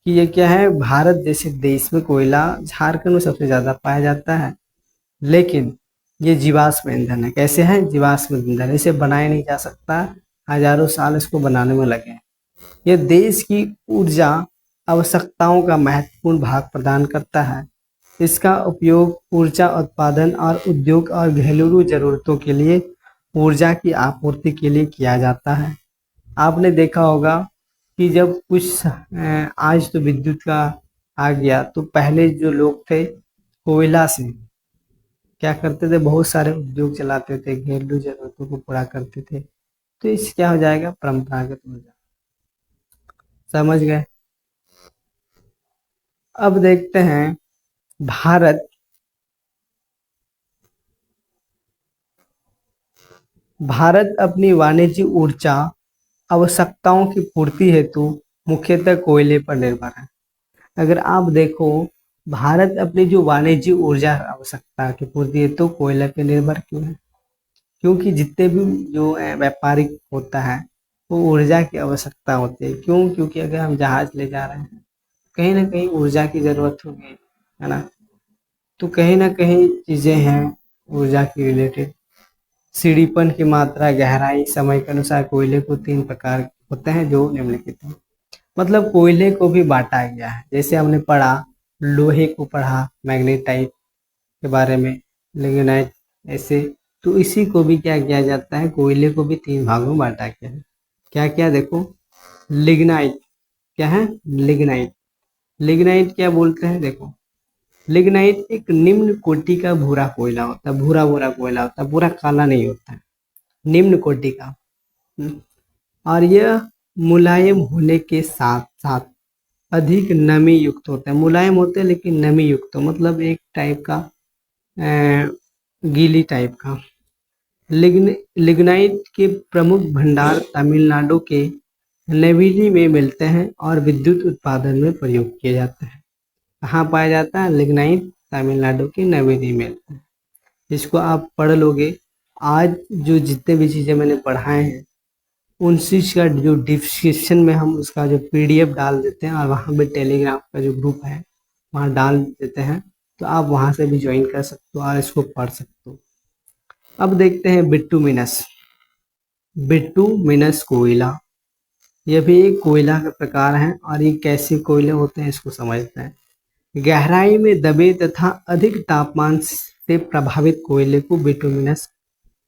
Speaker 1: कि ये क्या है, भारत जैसे देश में कोयला झारखंड में सबसे ज्यादा पाया जाता है, लेकिन ये जीवाश्म ईंधन है। कैसे है, जीवाश्म ईंधन, इसे बनाया नहीं जा सकता, हजारों साल इसको बनाने में लगे हैं। ये देश की ऊर्जा आवश्यकताओं का महत्वपूर्ण भाग प्रदान करता है। इसका उपयोग ऊर्जा उत्पादन और उद्योग और घरेलू जरूरतों के लिए ऊर्जा की आपूर्ति के लिए किया जाता है। आपने देखा होगा कि जब कुछ आज तो विद्युत का आ गया, तो पहले जो लोग थे कोयला से क्या करते थे, बहुत सारे उद्योग चलाते थे, घरेलू जरूरतों को पूरा करते थे। तो इससे क्या हो जाएगा, परंपरागत ऊर्जा। समझ गए। अब देखते हैं भारत भारत अपनी वाणिज्य ऊर्जा आवश्यकताओं की पूर्ति हेतु मुख्यतः कोयले पर निर्भर है। अगर आप देखो, भारत अपनी जो वाणिज्य ऊर्जा आवश्यकता की पूर्ति हेतु कोयले पर निर्भर क्यों है? क्योंकि जितने भी जो व्यापारिक होता है वो ऊर्जा की आवश्यकता होती है। क्यों? क्योंकि अगर हम जहाज ले जा रहे हैं, कहीं ना कहीं ऊर्जा की जरूरत होगी, है ना। तो कहीं ना कहीं चीजें हैं ऊर्जा की रिलेटेड। सीढ़ीपन की मात्रा, गहराई, समय के अनुसार कोयले को 3 प्रकार होते हैं जो निम्नलिखित हैं। मतलब कोयले को भी बांटा गया है। जैसे हमने पढ़ा, लोहे को पढ़ा मैग्नेटाइट के बारे में, लिग्नाइट, ऐसे। तो इसी को भी क्या किया जाता है, कोयले को भी 3 भागों में बांटा गया है। क्या क्या देखो, लिग्नाइट क्या है, लिग्नाइट। लिग्नाइट क्या बोलते हैं, देखो, लिग्नाइट एक निम्न कोटि का भूरा कोयला होता है, भूरा भूरा कोयला होता है, पूरा काला नहीं होता है, निम्न कोटि का। और यह मुलायम होने के साथ साथ अधिक नमी युक्त होता है। मुलायम होते हैं लेकिन नमी युक्त हो, मतलब एक टाइप का गीली टाइप का। लिग्नाइट के प्रमुख भंडार तमिलनाडु के नेवेली में मिलते हैं और विद्युत उत्पादन में प्रयोग किए जाते हैं। कहाँ पाया जाता है लिग्नाइट? तमिलनाडु के नेवेली में मिलता है। इसको आप पढ़ लोगे। आज जो जितने भी चीज़ें मैंने पढ़ाए हैं उन चीज़ का जो डिस्क्रिप्शन में हम उसका जो PDF डाल देते हैं, और वहाँ पे टेलीग्राम का जो ग्रुप है वहाँ डाल देते हैं, तो आप वहाँ से भी ज्वाइन कर सकते हो और इसको पढ़ सकते हो। अब देखते हैं बिटुमिनस। बिटुमिनस कोयला, यह भी एक कोयला का प्रकार है। और ये कैसे कोयले होते हैं इसको समझते हैं। गहराई में दबे तथा अधिक तापमान से प्रभावित कोयले को बिटुमिनस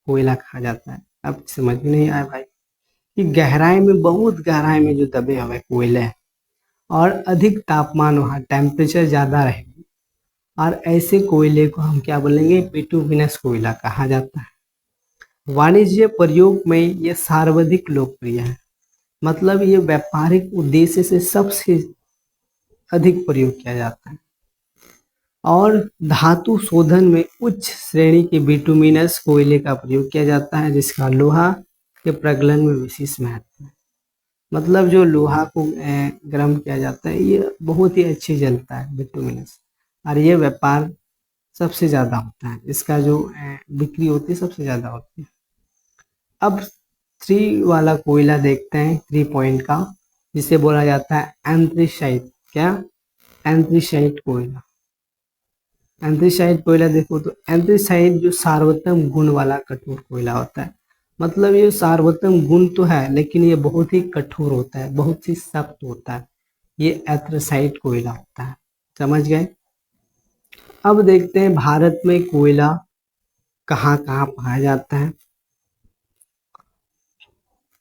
Speaker 1: कोयला कहा जाता है। अब समझ में नहीं आया भाई कि गहराई में, बहुत गहराई में जो दबे हुए कोयले हैं और अधिक तापमान, वहाँ टेम्परेचर ज़्यादा रहेगी, और ऐसे कोयले को हम क्या बोलेंगे, बिटुमिनस कोयला कहा जाता है। वाणिज्य प्रयोग में ये सर्वाधिक लोकप्रिय है, मतलब ये व्यापारिक उद्देश्य से सबसे अधिक प्रयोग किया जाता है। और धातु शोधन में उच्च श्रेणी के बिटुमिनस कोयले का प्रयोग किया जाता है, जिसका लोहा के प्रगलन में विशेष महत्व है। मतलब जो लोहा को गर्म किया जाता है, ये बहुत ही अच्छी जलता है बिटुमिनस, और ये व्यापार सबसे ज़्यादा होता है, इसका जो बिक्री होती है सबसे ज़्यादा होती है। अब 3 वाला कोयला देखते हैं, 3 पॉइंट का, जिसे बोला जाता है एंथ्रीसाइट। क्या? एंथ्रीसाइट कोयला। एंथ्रीसाइट कोयला देखो तो एंथ्रीसाइट जो सार्वतम गुण वाला कठोर कोयला होता है। मतलब ये सार्वतम गुण तो है लेकिन ये बहुत ही कठोर होता है, बहुत ही सख्त होता है। ये एंथ्रीसाइट कोयला होता है। समझ गए। अब देखते हैं भारत में कोयला कहाँ कहाँ पाया जाता है।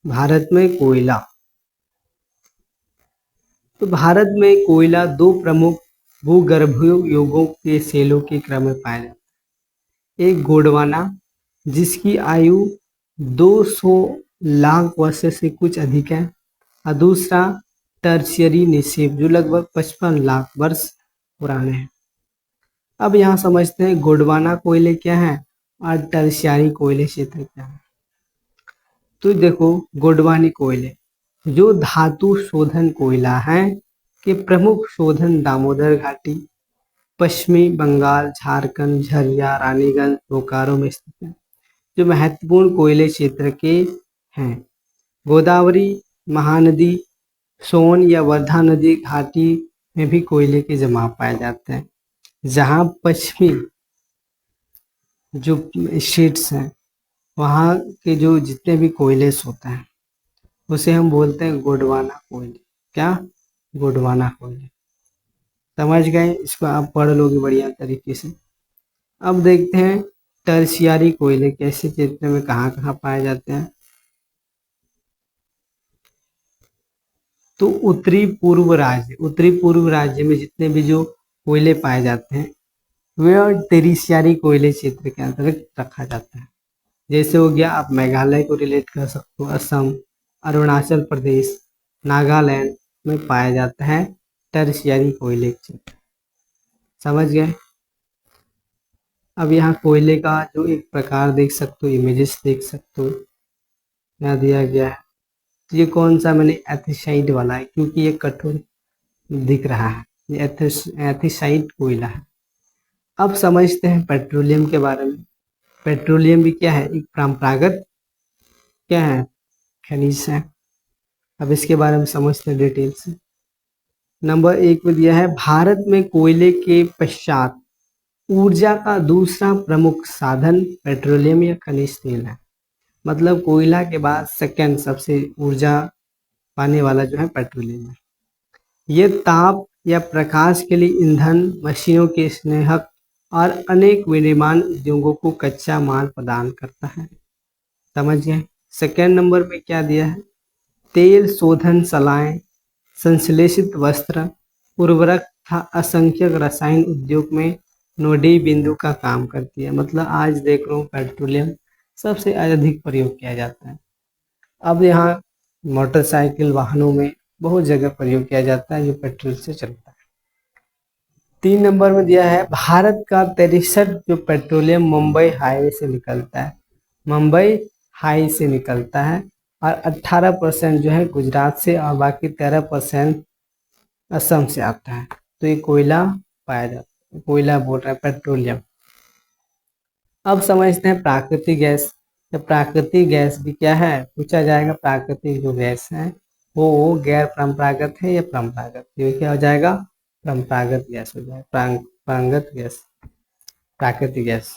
Speaker 1: भारत में कोयला, तो भारत में कोयला 2 प्रमुख भूगर्भीय योगों के सेलों के क्रम में पाया जाता है। एक गोंडवाना, जिसकी आयु 200 लाख वर्ष से कुछ अधिक है, और दूसरा टर्शियरी निक्षेप जो लगभग 55 लाख वर्ष पुराने हैं। अब यहाँ समझते हैं गोंडवाना कोयले क्या है और टर्शियरी कोयले क्षेत्र क्या है। तो देखो, गोंडवानी कोयले जो धातु शोधन कोयला है के प्रमुख शोधन दामोदर घाटी, पश्चिमी बंगाल, झारखंड, झरिया, रानीगंज, बोकारो में स्थित है। जो महत्वपूर्ण कोयले क्षेत्र के हैं गोदावरी, महानदी, सोन या वर्धा नदी घाटी में भी कोयले के जमाव पाए जाते हैं। जहाँ पश्चिमी जो स्टेट्स हैं वहाँ के जो जितने भी कोयले होते हैं उसे हम बोलते हैं गोंडवाना कोयले। क्या? गोंडवाना कोयले। समझ गए? इसको आप पढ़ लोगे बढ़िया तरीके से। अब देखते हैं टर्शियरी कोयले कैसे क्षेत्र में कहाँ कहाँ पाए जाते हैं। तो उत्तरी पूर्व राज्य में जितने भी जो कोयले पाए जाते हैं वे टर्शियरी कोयले क्षेत्र के अंतर्गत रखा जाता है। जैसे हो गया, आप मेघालय को रिलेट कर सकते हो, असम, अरुणाचल प्रदेश, नागालैंड में पाया जाता है टर्शियरी कोयले क्षेत्र। समझ गए? अब यहाँ कोयले का जो एक प्रकार देख सकते हो, इमेजेस देख सकते हो, यहाँ दिया गया है। तो ये कौन सा? मैंने एथिसाइट वाला है क्योंकि ये कठोर दिख रहा है, ये एथिसाइट कोयला है। अब समझते हैं पेट्रोलियम के बारे में। पेट्रोलियम भी क्या है? एक परंपरागत क्या है? खनिज है। अब इसके बारे में समझते हैं डिटेल से। नंबर 1 में दिया है, भारत में कोयले के पश्चात ऊर्जा का दूसरा प्रमुख साधन पेट्रोलियम या खनिज तेल है। मतलब कोयला के बाद सेकंड सबसे ऊर्जा पाने वाला जो है पेट्रोलियम है। ये ताप या प्रकाश के लिए ईंधन, मशीनों के स्नेहक और अनेक विनिर्माण उद्योगों को कच्चा माल प्रदान करता है। समझ गए? सेकेंड नंबर में क्या दिया है? तेल शोधन सलाएं, संश्लेषित वस्त्र, उर्वरक तथा असंख्यक रसायन उद्योग में नोडी बिंदु का काम करती है। मतलब आज देख रहा हूँ पेट्रोलियम सबसे अधिक प्रयोग किया जाता है। अब यहाँ मोटरसाइकिल वाहनों में बहुत जगह प्रयोग किया जाता है जो पेट्रोल से चलता है। 3 नंबर में दिया है, भारत का 63 जो पेट्रोलियम मुंबई हाईवे से निकलता है, मुंबई हाई से निकलता है, और 18% जो है गुजरात से और बाकी 13% असम से आता है। तो ये कोयला पाया जाता है, कोयला बोल रहा है पेट्रोलियम। अब समझते हैं प्राकृतिक गैस। तो प्राकृतिक गैस भी क्या है? पूछा जाएगा प्राकृतिक जो गैस है वो गैर परंपरागत है या परंपरागत? ये क्या हो जाएगा? परंपरागत गैस हो जाएगा। परंपरागत गैस, प्राकृतिक गैस।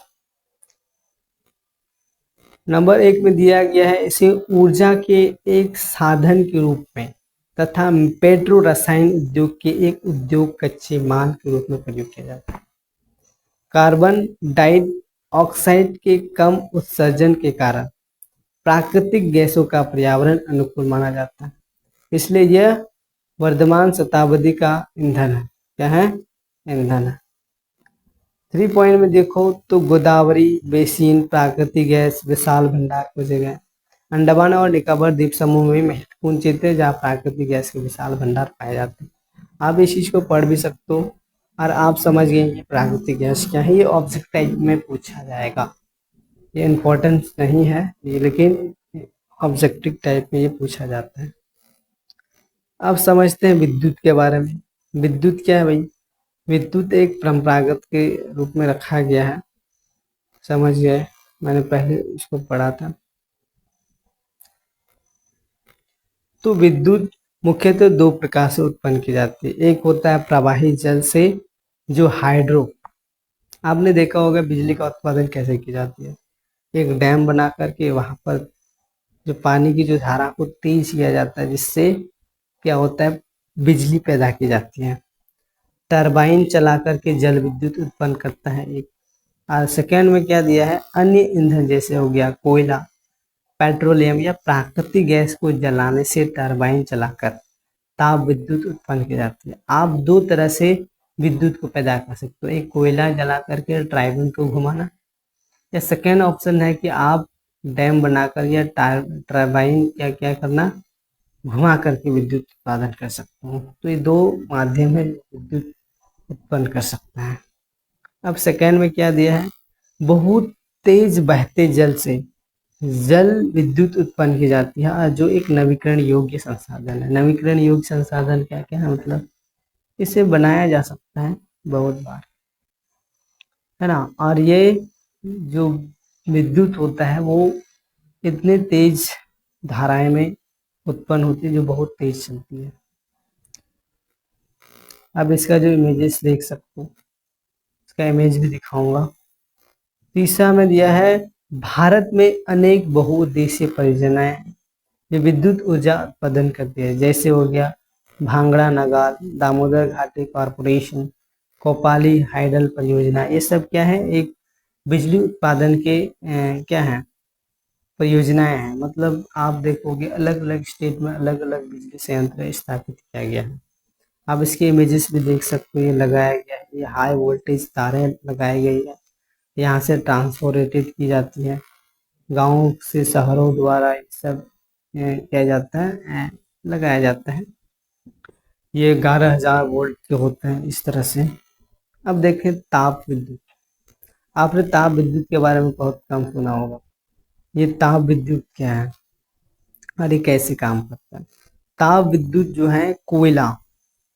Speaker 1: नंबर 1 में दिया गया है, इसे ऊर्जा के एक साधन के रूप में तथा पेट्रो रसायन उद्योग के एक उद्योग कच्चे माल के रूप में प्रयोग किया जाता है। कार्बन डाइऑक्साइड के कम उत्सर्जन के कारण प्राकृतिक गैसों का पर्यावरण अनुकूल माना जाता है, इसलिए यह वर्तमान शताब्दी का ईंधन है। क्या है? ईंधन है। 3 पॉइंट में देखो तो गोदावरी बेसिन प्राकृतिक गैस विशाल भंडार को जगह, अंडमान और निकोबार द्वीप समूह में महत्वपूर्ण क्षेत्र है जहाँ प्राकृतिक गैस के विशाल भंडार पाए जाते हैं। आप इस चीज को पढ़ भी सकते हो और आप समझ गए ये प्राकृतिक गैस क्या है। ये ऑब्जेक्ट टाइप में पूछा जाएगा, ये इम्पोर्टेंस नहीं है ये, लेकिन ऑब्जेक्टिव टाइप में ये पूछा जाता है। अब समझते हैं विद्युत के बारे में। विद्युत क्या है भाई? विद्युत एक परंपरागत के रूप में रखा गया है। समझ गए? मैंने पहले इसको पढ़ा था। तो विद्युत मुख्यतः 2 प्रकार से उत्पन्न की जाती है। एक होता है प्रवाही जल से, जो हाइड्रो, आपने देखा होगा बिजली का उत्पादन कैसे की जाती है। एक डैम बना करके वहां पर जो पानी की जो धारा को तेज किया जाता है, जिससे क्या होता है? बिजली पैदा की जाती है। टरबाइन चला करके जल विद्युत उत्पन्न करता है एक। और सेकेंड में क्या दिया है? अन्य ईंधन जैसे हो गया कोयला, पेट्रोलियम या प्राकृतिक गैस को जलाने से टरबाइन चलाकर ताप विद्युत उत्पन्न की जाती है। आप 2 तरह से विद्युत को पैदा कर सकते हो, एक कोयला जला करके टरबाइन को घुमाना, या सेकेंड ऑप्शन है कि आप डैम बनाकर या टरबाइन क्या करना, घुमा करके विद्युत उत्पादन कर सकते हो। तो ये 2 माध्यम है विद्युत उत्पन्न कर सकता है। अब सेकेंड में क्या दिया है? बहुत तेज बहते जल से जल विद्युत उत्पन्न की जाती है, जो एक नवीकरण योग्य संसाधन है। नवीकरण योग्य संसाधन क्या क्या है? मतलब इसे बनाया जा सकता है बहुत बार, है ना। और ये जो विद्युत होता है वो इतने तेज धाराएं में उत्पन्न होती है जो बहुत तेज चलती है। अब इसका जो इमेजेस देख सकते हो, इसका इमेज भी दिखाऊंगा। तीसरा में दिया है भारत में अनेक बहुउद्देशीय परियोजनाएं जो विद्युत ऊर्जा उत्पादन करती है, जैसे हो गया भांगड़ा नगाल, दामोदर घाटी कॉरपोरेशन, कोपाली हाइडल परियोजना। ये सब क्या है, एक बिजली उत्पादन के क्या है, परियोजनाएं हैं। मतलब आप देखोगे अलग अलग स्टेट में अलग अलग बिजली संयंत्र स्थापित किया गया है। आप इसके इमेजेस भी देख सकते हो, ये लगाया गया है, ये हाई वोल्टेज तारें लगाई गई है, यहाँ से ट्रांसफोरेटेड की जाती है, गाँव से शहरों द्वारा ये सब किया जाता है, लगाया जाता है। ये 11,000 वोल्ट के होते हैं इस तरह से। अब देखें ताप विद्युत। आपने ताप विद्युत के बारे में बहुत कम सुना होगा। ये ताप विद्युत क्या है और ये कैसे काम करता है। ताप विद्युत जो है कोयला,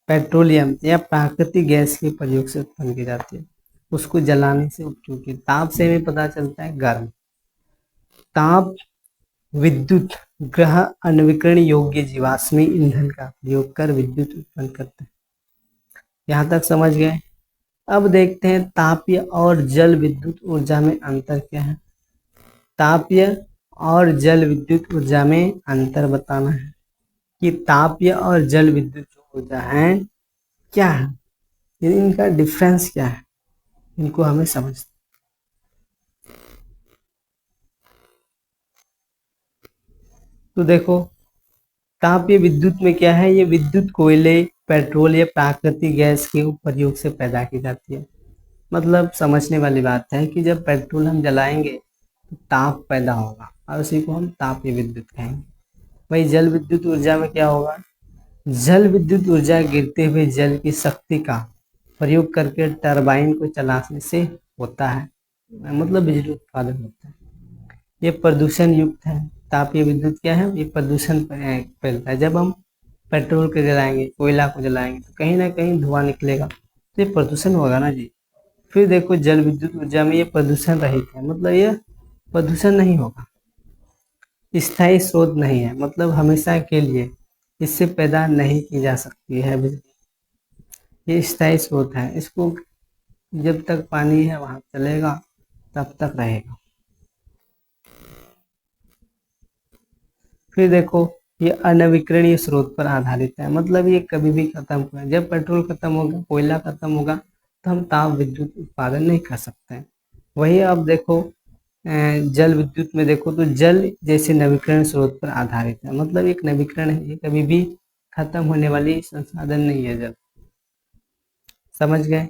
Speaker 1: पेट्रोलियम या प्राकृतिक गैस के प्रयोग से उत्पन्न की जाती है, उसको जलाने से उपयोगी। ताप से हमें पता चलता है गर्म। ताप विद्युत ग्रह अनवीकरण योग्य जीवाश्मी ईंधन का प्रयोग कर विद्युत उत्पन्न करते हैं। यहाँ तक समझ गए। अब देखते हैं तापीय और जल विद्युत ऊर्जा में अंतर क्या है। तापीय और जल विद्युत ऊर्जा में अंतर बताना है कि तापीय और जल विद्युत ऊर्जा है क्या है, इनका डिफरेंस क्या है, इनको हमें समझना। तो देखो तापीय विद्युत में क्या है, ये विद्युत कोयले, पेट्रोल या प्राकृतिक गैस के प्रयोग से पैदा की जाती है। मतलब समझने वाली बात है कि जब पेट्रोल हम जलाएंगे तो ताप पैदा होगा और उसी को हम तापीय विद्युत कहेंगे। वही जल विद्युत ऊर्जा में क्या होगा, जल विद्युत ऊर्जा गिरते हुए जल की शक्ति का प्रयोग करके टरबाइन को चलाने से होता है, मतलब बिजली उत्पादन होता है। ये प्रदूषण युक्त है। तापीय विद्युत क्या है, ये प्रदूषण फैलता है। जब हम पेट्रोल को जलाएंगे, कोयला को जलाएंगे तो कहीं ना कहीं धुआं निकलेगा, तो ये प्रदूषण होगा ना जी। फिर देखो जल विद्युत ऊर्जा में ये प्रदूषण रहित है, मतलब ये प्रदूषण नहीं होगा, स्थायी स्रोत नहीं है, मतलब हमेशा के लिए इससे पैदा नहीं की जा सकती है बिजली। ये स्थायी स्रोत है, इसको जब तक पानी है वहां चलेगा, तब तक रहेगा। फिर देखो ये अनवीकरणीय स्रोत पर आधारित है, मतलब ये कभी भी खत्म होगा। जब पेट्रोल खत्म होगा, कोयला खत्म होगा, तो हम ताप विद्युत उत्पादन नहीं कर सकते हैं। वही अब देखो जल विद्युत में देखो तो जल जैसे नवीकरण स्रोत पर आधारित है, मतलब एक नवीकरण है, ये कभी भी खत्म होने वाली संसाधन नहीं है जल। समझ गए।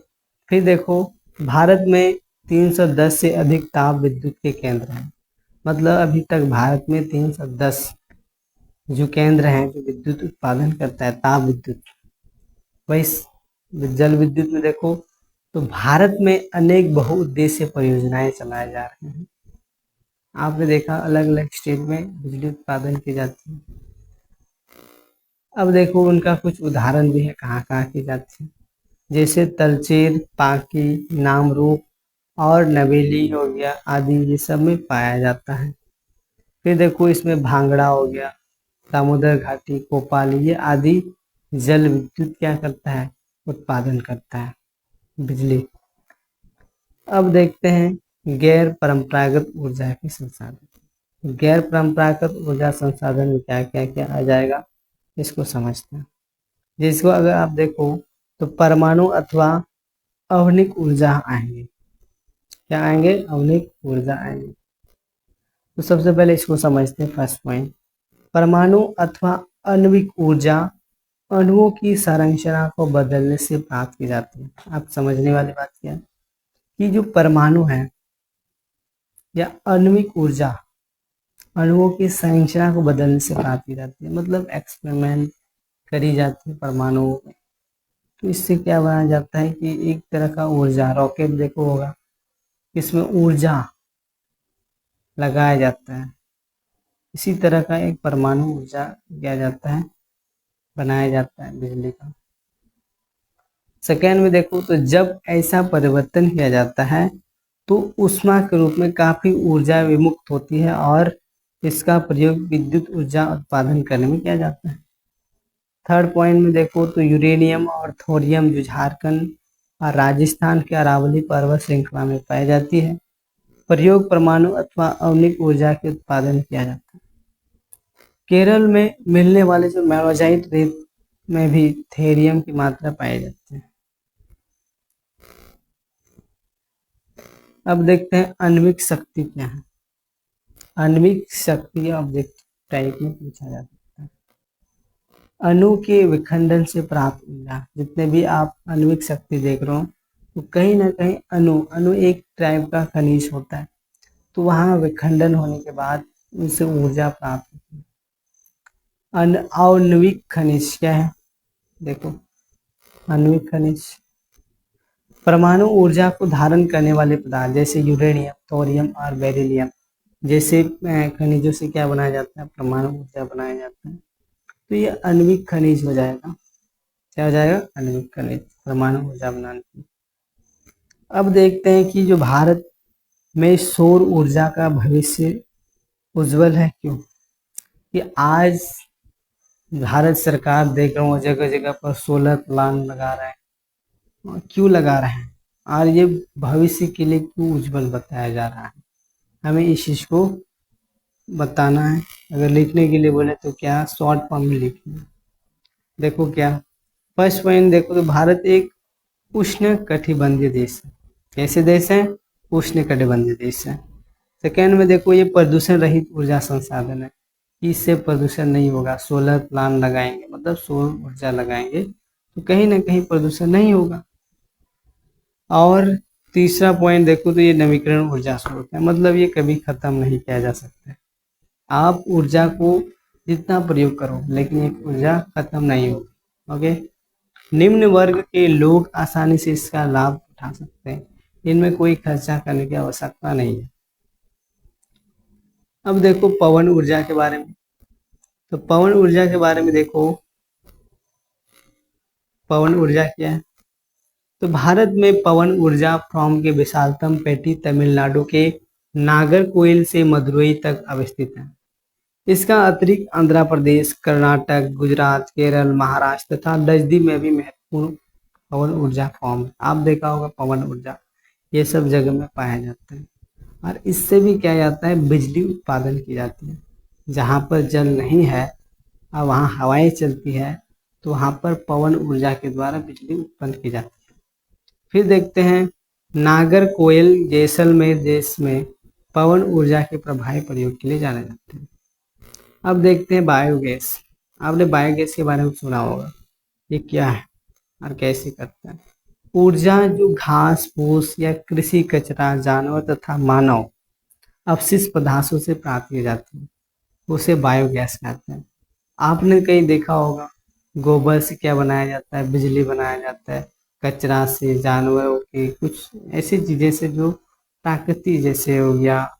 Speaker 1: फिर देखो भारत में 310 से अधिक ताप विद्युत के केंद्र हैं, मतलब अभी तक भारत में 310 जो केंद्र हैं जो विद्युत उत्पादन करता है ताप विद्युत। वही जल विद्युत में देखो तो भारत में अनेक बहुउद्देशीय परियोजनाएं चलाए जा रहे हैं। आपने देखा अलग अलग स्टेट में बिजली उत्पादन की जाती है। अब देखो उनका कुछ उदाहरण भी है कहाँ कहाँ की जाती है, जैसे तलचेर, पाकी, नामरूप और नवेली हो गया आदि, ये सब में पाया जाता है। फिर देखो इसमें भांगड़ा हो गया, दामोदर घाटी, कोपाली, ये आदि जल विद्युत क्या करता है, उत्पादन करता है बिजली। अब देखते हैं गैर परंपरागत ऊर्जा के संसाधन। गैर परंपरागत ऊर्जा संसाधन में क्या क्या क्या आ जाएगा, इसको समझते हैं। जिसको अगर आप देखो तो परमाणु अथवा आवनिक ऊर्जा आएंगे। क्या आएंगे, आवनिक ऊर्जा आएंगे। तो सबसे पहले इसको समझते हैं। फर्स्ट पॉइंट, परमाणु अथवा आणविक ऊर्जा अणुओं की संरचना को बदलने से प्राप्त की जाती है। आप समझने वाली बात क्या है कि जो परमाणु है या आणविक ऊर्जा अणुओं की संरचना को बदलने से प्राप्त की जाती है, मतलब एक्सपेरिमेंट करी जाती है परमाणुओं में। तो इससे क्या बनाया जाता है कि एक तरह का ऊर्जा, रॉकेट देखो होगा, इसमें ऊर्जा लगाया जाता है, इसी तरह का एक परमाणु ऊर्जा किया जाता है, बनाया जाता है बिजली का। सेकेंड में देखो तो जब ऐसा परिवर्तन किया जाता है तो ऊष्मा के रूप में काफी ऊर्जा विमुक्त होती है और इसका प्रयोग विद्युत ऊर्जा उत्पादन करने में किया जाता है। थर्ड पॉइंट में देखो तो यूरेनियम और थोरियम जो झारखंड और राजस्थान के अरावली पर्वत श्रृंखला में पाई जाती है। प्रयोग परमाणु अथवा आणविक ऊर्जा के उत्पादन किया जाता है। केरल में मिलने वाले जो मैग्नेटाइट रेत में भी थोरियम की मात्रा पाई जाती है। अब देखते हैं आणविक शक्ति क्या है। आणविक शक्ति ऑब्जेक्ट टाइप में पूछा जा सकता है। अणु के विखंडन से प्राप्त ऊर्जा। जितने भी आप आणविक शक्ति देख रहे हो तो कहीं ना कहीं अणु एक टाइप का खनिज होता है, तो वहां विखंडन होने के बाद उनसे ऊर्जा प्राप्त होती है। आणविक खनिज क्या है? देखो, आणविक खनिज परमाणु ऊर्जा को धारण करने वाले पदार्थ जैसे यूरेनियम, थोरियम और बेरिलियम जैसे खनिजों से क्या बनाया जाता है? परमाणु ऊर्जा बनाया जाता है। तो ये आणविक खनिज हो जाएगा। क्या हो जाएगा? आणविक खनिज, परमाणु ऊर्जा बनाने की। अब देखते हैं कि जो भारत में सौर ऊर्जा का भविष्य उज्जवल है। क्यों? कि आज भारत सरकार देख रहा हूँ जगह जगह पर सोलर प्लांट लगा रहे हैं। क्यों लगा रहे हैं और ये भविष्य के लिए क्यों उज्जवल बताया जा रहा है? हमें इस चीज को बताना है। अगर लिखने के लिए बोले तो क्या शॉर्ट फॉर्म में लिखना। देखो क्या फर्स्ट पॉइंट देखो तो भारत एक उष्ण कटिबंधीय देश है। कैसे देश है? उष्ण कटिबंधीय देश है। सेकेंड में देखो ये प्रदूषण रहित ऊर्जा संसाधन है, इससे प्रदूषण नहीं होगा। सोलर प्लांट लगाएंगे मतलब सौर ऊर्जा लगाएंगे तो कहीं ना कहीं प्रदूषण नहीं होगा। और तीसरा पॉइंट देखो तो ये नवीकरण ऊर्जा स्रोत है, मतलब ये कभी खत्म नहीं किया जा सकता है। आप ऊर्जा को जितना प्रयोग करो लेकिन ये ऊर्जा खत्म नहीं होगी। ओके, निम्न वर्ग के लोग आसानी से इसका लाभ उठा सकते हैं, इनमें कोई खर्चा करने की आवश्यकता नहीं है। अब देखो पवन ऊर्जा के बारे में। तो पवन ऊर्जा के बारे में देखो, पवन ऊर्जा क्या है? तो भारत में पवन ऊर्जा फॉर्म के विशालतम पेटी तमिलनाडु के नागरकोइल से मदुरई तक अवस्थित है। इसका अतिरिक्त आंध्र प्रदेश, कर्नाटक, गुजरात, केरल, महाराष्ट्र तथा लक्षद्वीप में भी महत्वपूर्ण पवन ऊर्जा फॉर्म है। आप देखा होगा पवन ऊर्जा ये सब जगह में पाया जाता है। और इससे भी क्या जाता है? बिजली उत्पादन की जाती है। जहाँ पर जल नहीं है और वहाँ हवाएं चलती है तो वहाँ पर पवन ऊर्जा के द्वारा बिजली उत्पन्न की जाती है। फिर देखते हैं नागरकोइल जैसलमेर देश में पवन ऊर्जा के प्रभावी प्रयोग के लिए जाने जाते हैं। अब देखते हैं बायोगैस। आपने बायोगैस के बारे में सुना होगा, ये क्या है और कैसे करता है? ऊर्जा जो घास फूस या कृषि कचरा, जानवर तथा मानव अपशिष्ट पदार्थों से प्राप्त की जाती है, उसे बायोगैस कहते हैं। आपने कहीं देखा होगा गोबर से क्या बनाया जाता है? बिजली बनाया जाता है। कचरा से, जानवरों के कुछ ऐसी चीजें से जो प्राकृतिक जैसे हो गया,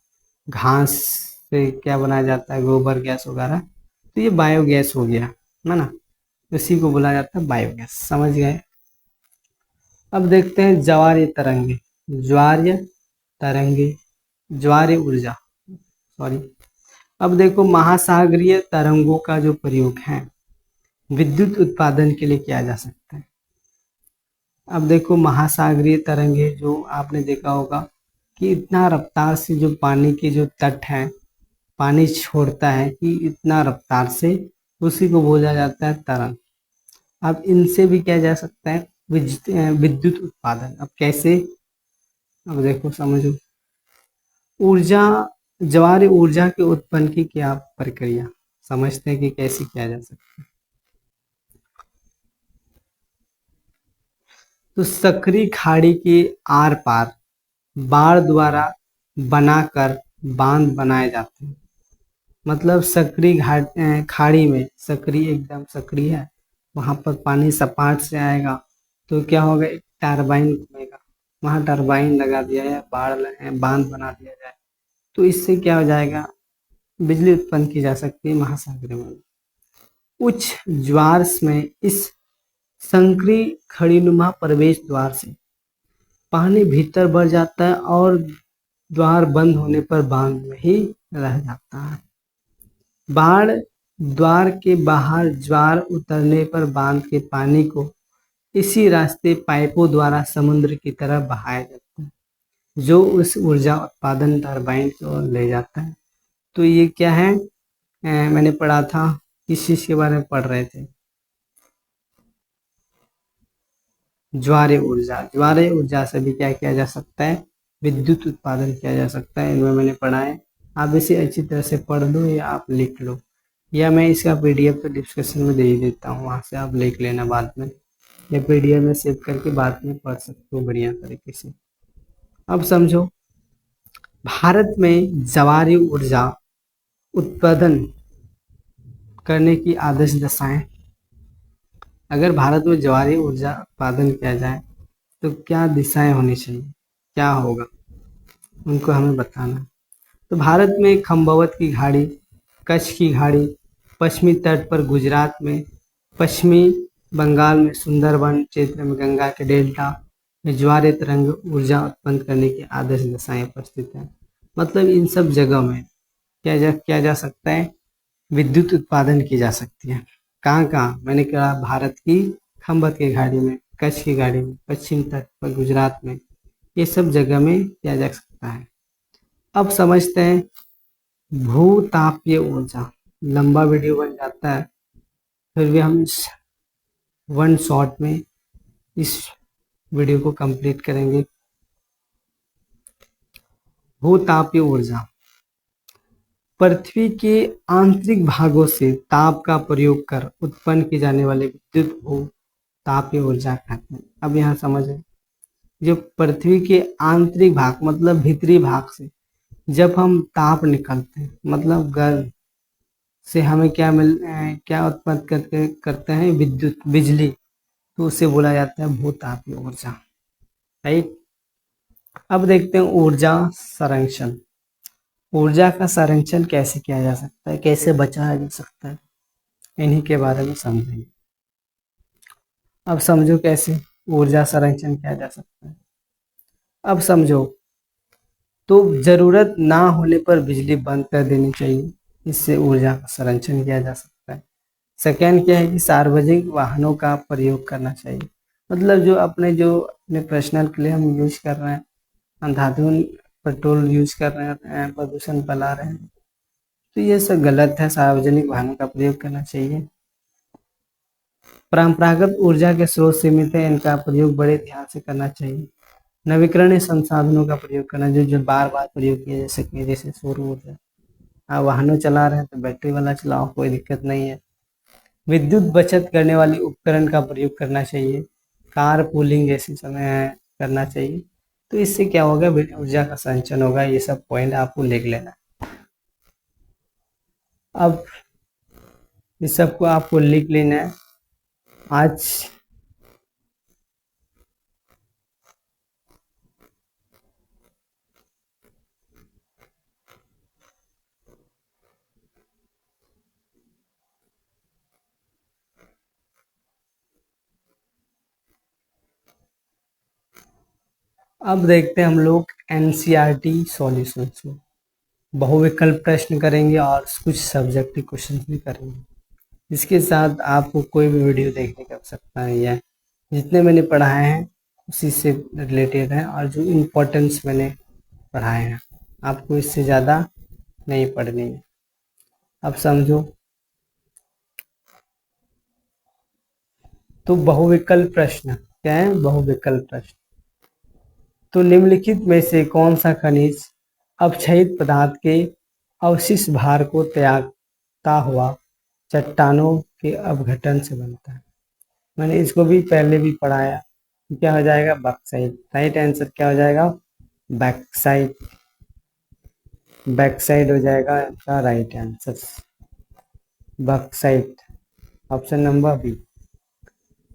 Speaker 1: घास से क्या बनाया जाता है? गोबर गैस वगैरह। तो ये बायोगैस हो गया है ना, इसी को बोला जाता है बायोगैस। समझ गए? अब देखते हैं ज्वारीय तरंगे। ज्वारीय तरंगे, ज्वारीय ऊर्जा, सॉरी। अब देखो महासागरीय तरंगों का जो प्रयोग है विद्युत उत्पादन के लिए किया जा सकता है। अब देखो महासागरीय तरंगे जो आपने देखा होगा कि इतना रफ्तार से जो पानी के जो तट है पानी छोड़ता है कि इतना रफ्तार से, उसी को बोला जाता है तरंग। अब इनसे भी किया जा सकता है विद्युत उत्पादन। अब कैसे? अब देखो समझो, ऊर्जा ज्वारीय ऊर्जा के उत्पन्न की क्या प्रक्रिया समझते हैं कि कैसे किया जा सकता है। तो सक्रिय खाड़ी के आर पार बाढ़ द्वारा बनाकर बांध बनाए जाते हैं। मतलब सक्रिय खाड़ी में, सक्रिय एकदम सक्रिय है, वहां पर पानी सपाट से आएगा तो क्या होगा? एक टरबाइन घूमेगा, वहां टरबाइन लगा दिया है, बांध बना दिया जाए तो इससे क्या हो जाएगा? बिजली उत्पन्न की जा सकती है महासागर में। उच्च ज्वार में इस संक्रीय खड़ीनुमा प्रवेश द्वार से पानी भीतर बढ़ जाता है और द्वार बंद होने पर बांध में ही रह जाता है। बाढ़ द्वार के बाहर ज्वार उतरने पर बांध के पानी को इसी रास्ते पाइपों द्वारा समुद्र की तरफ बहाया जाता है, जो उस ऊर्जा उत्पादन टरबाइन की ओर ले जाता है। तो ये क्या है, मैंने पढ़ा था, किस चीज के बारे में पढ़ रहे थे, ज्वारीय ऊर्जा। ज्वारीय ऊर्जा से भी क्या किया जा सकता है, विद्युत उत्पादन किया जा सकता है। इनमें मैंने पढ़ा है, आप इसे अच्छी तरह से पढ़ लो या आप लिख लो, या मैं इसका पीडीएफ तो डिस्क्रिप्शन में दे ही देता हूँ, वहाँ से आप लिख लेना बाद में, या पीडीएफ में सेव करके बाद में पढ़ सकते हो बढ़िया तरीके से। अब समझो, भारत में ज्वारीय ऊर्जा उत्पादन करने की आदर्श दशाएं। अगर भारत में ज्वारीय ऊर्जा उत्पादन किया जाए तो क्या दिशाएं होनी चाहिए, क्या होगा, उनको हमें बताना है। तो भारत में खंबावत की खाड़ी, कच्छ की खाड़ी, पश्चिमी तट पर गुजरात में, पश्चिमी बंगाल में सुंदरबन क्षेत्र में गंगा के डेल्टा में ज्वारीय तरंग ऊर्जा उत्पन्न करने की आदर्श दशाएं उपस्थित हैं। मतलब इन सब जगह में किया जा सकता है, विद्युत उत्पादन की जा सकती है। कहाँ कहाँ, मैंने कहा भारत की खंबत की खाड़ी में, कच्छ की खाड़ी में, पश्चिम तट पर गुजरात में, ये सब जगह में किया जा सकता है। अब समझते हैं भूतापीय ऊर्जा। लंबा वीडियो बन जाता है, फिर भी हम वन शॉट में इस वीडियो को कंप्लीट करेंगे। भूतापीय ऊर्जा पृथ्वी के आंतरिक भागों से ताप का प्रयोग कर उत्पन्न की जाने वाली विद्युत भूतापीय ऊर्जा कहते हैं। अब यहाँ समझें, जो पृथ्वी के आंतरिक भाग मतलब भीतरी भाग से जब हम ताप निकलते हैं, मतलब गर्म से हमें क्या उत्पन्न करते हैं, विद्युत, बिजली, तो उसे बोला जाता है भूतापीय ऊर्जा। राइट। अब देखते हैं ऊर्जा संरक्षण। ऊर्जा का संरक्षण कैसे किया जा सकता है, कैसे बचाया जा सकता है, इन्हीं के बारे में समझेंगे। अब समझो कैसे ऊर्जा संरक्षण किया जा सकता है। अब समझो, तो जरूरत ना होने पर बिजली बंद कर देनी चाहिए, इससे ऊर्जा का संरक्षण किया जा सकता है। सेकेंड क्या है कि सार्वजनिक वाहनों का प्रयोग करना चाहिए। मतलब जो अपने पर्सनल के लिए हम यूज कर रहे हैं, अंधाधुन पेट्रोल यूज कर रहे हैं, प्रदूषण फैला रहे हैं, तो ये सब गलत है। सार्वजनिक वाहनों का प्रयोग करना चाहिए। परंपरागत ऊर्जा के स्रोत सीमित है, इनका प्रयोग बड़े ध्यान से करना चाहिए। नवीकरणीय संसाधनों का प्रयोग करना, जो बार बार प्रयोग किया जा सके, जैसे सौर ऊर्जा। आप वाहनों चला रहे हैं तो बैटरी वाला चलाओ, कोई दिक्कत नहीं है। विद्युत बचत करने वाली उपकरण का प्रयोग करना चाहिए। कार पूलिंग जैसे समय करना चाहिए, तो इससे क्या होगा, ऊर्जा का संचयन होगा। ये सब पॉइंट आपको लिख लेना। अब इस सबको आपको लिख लेना है। आज अब देखते हैं हम लोग एनसीईआरटी सॉल्यूशंस में। बहुविकल्प प्रश्न करेंगे और कुछ सब्जेक्टिव क्वेश्चन भी करेंगे। इसके साथ आपको कोई भी वीडियो देखने की आवश्यकता नहीं है, जितने मैंने पढ़ाए हैं उसी से रिलेटेड है, और जो इम्पोर्टेंस मैंने पढ़ाए हैं आपको इससे ज़्यादा नहीं पढ़नी है। अब समझो, तो बहुविकल्प प्रश्न क्या है, बहुविकल्प प्रश्न। तो निम्नलिखित में से कौन सा खनिज अपक्षयित पदार्थ के अवशिष्ट भार को त्यागता हुआ चट्टानों के अपघटन से बनता है। मैंने इसको भी पहले भी पढ़ाया। क्या हो जाएगा, बक्साइट। राइट आंसर क्या हो जाएगा, बैक्साइट। बैक्साइट हो जाएगा इसका right answer, bauxite, option number B.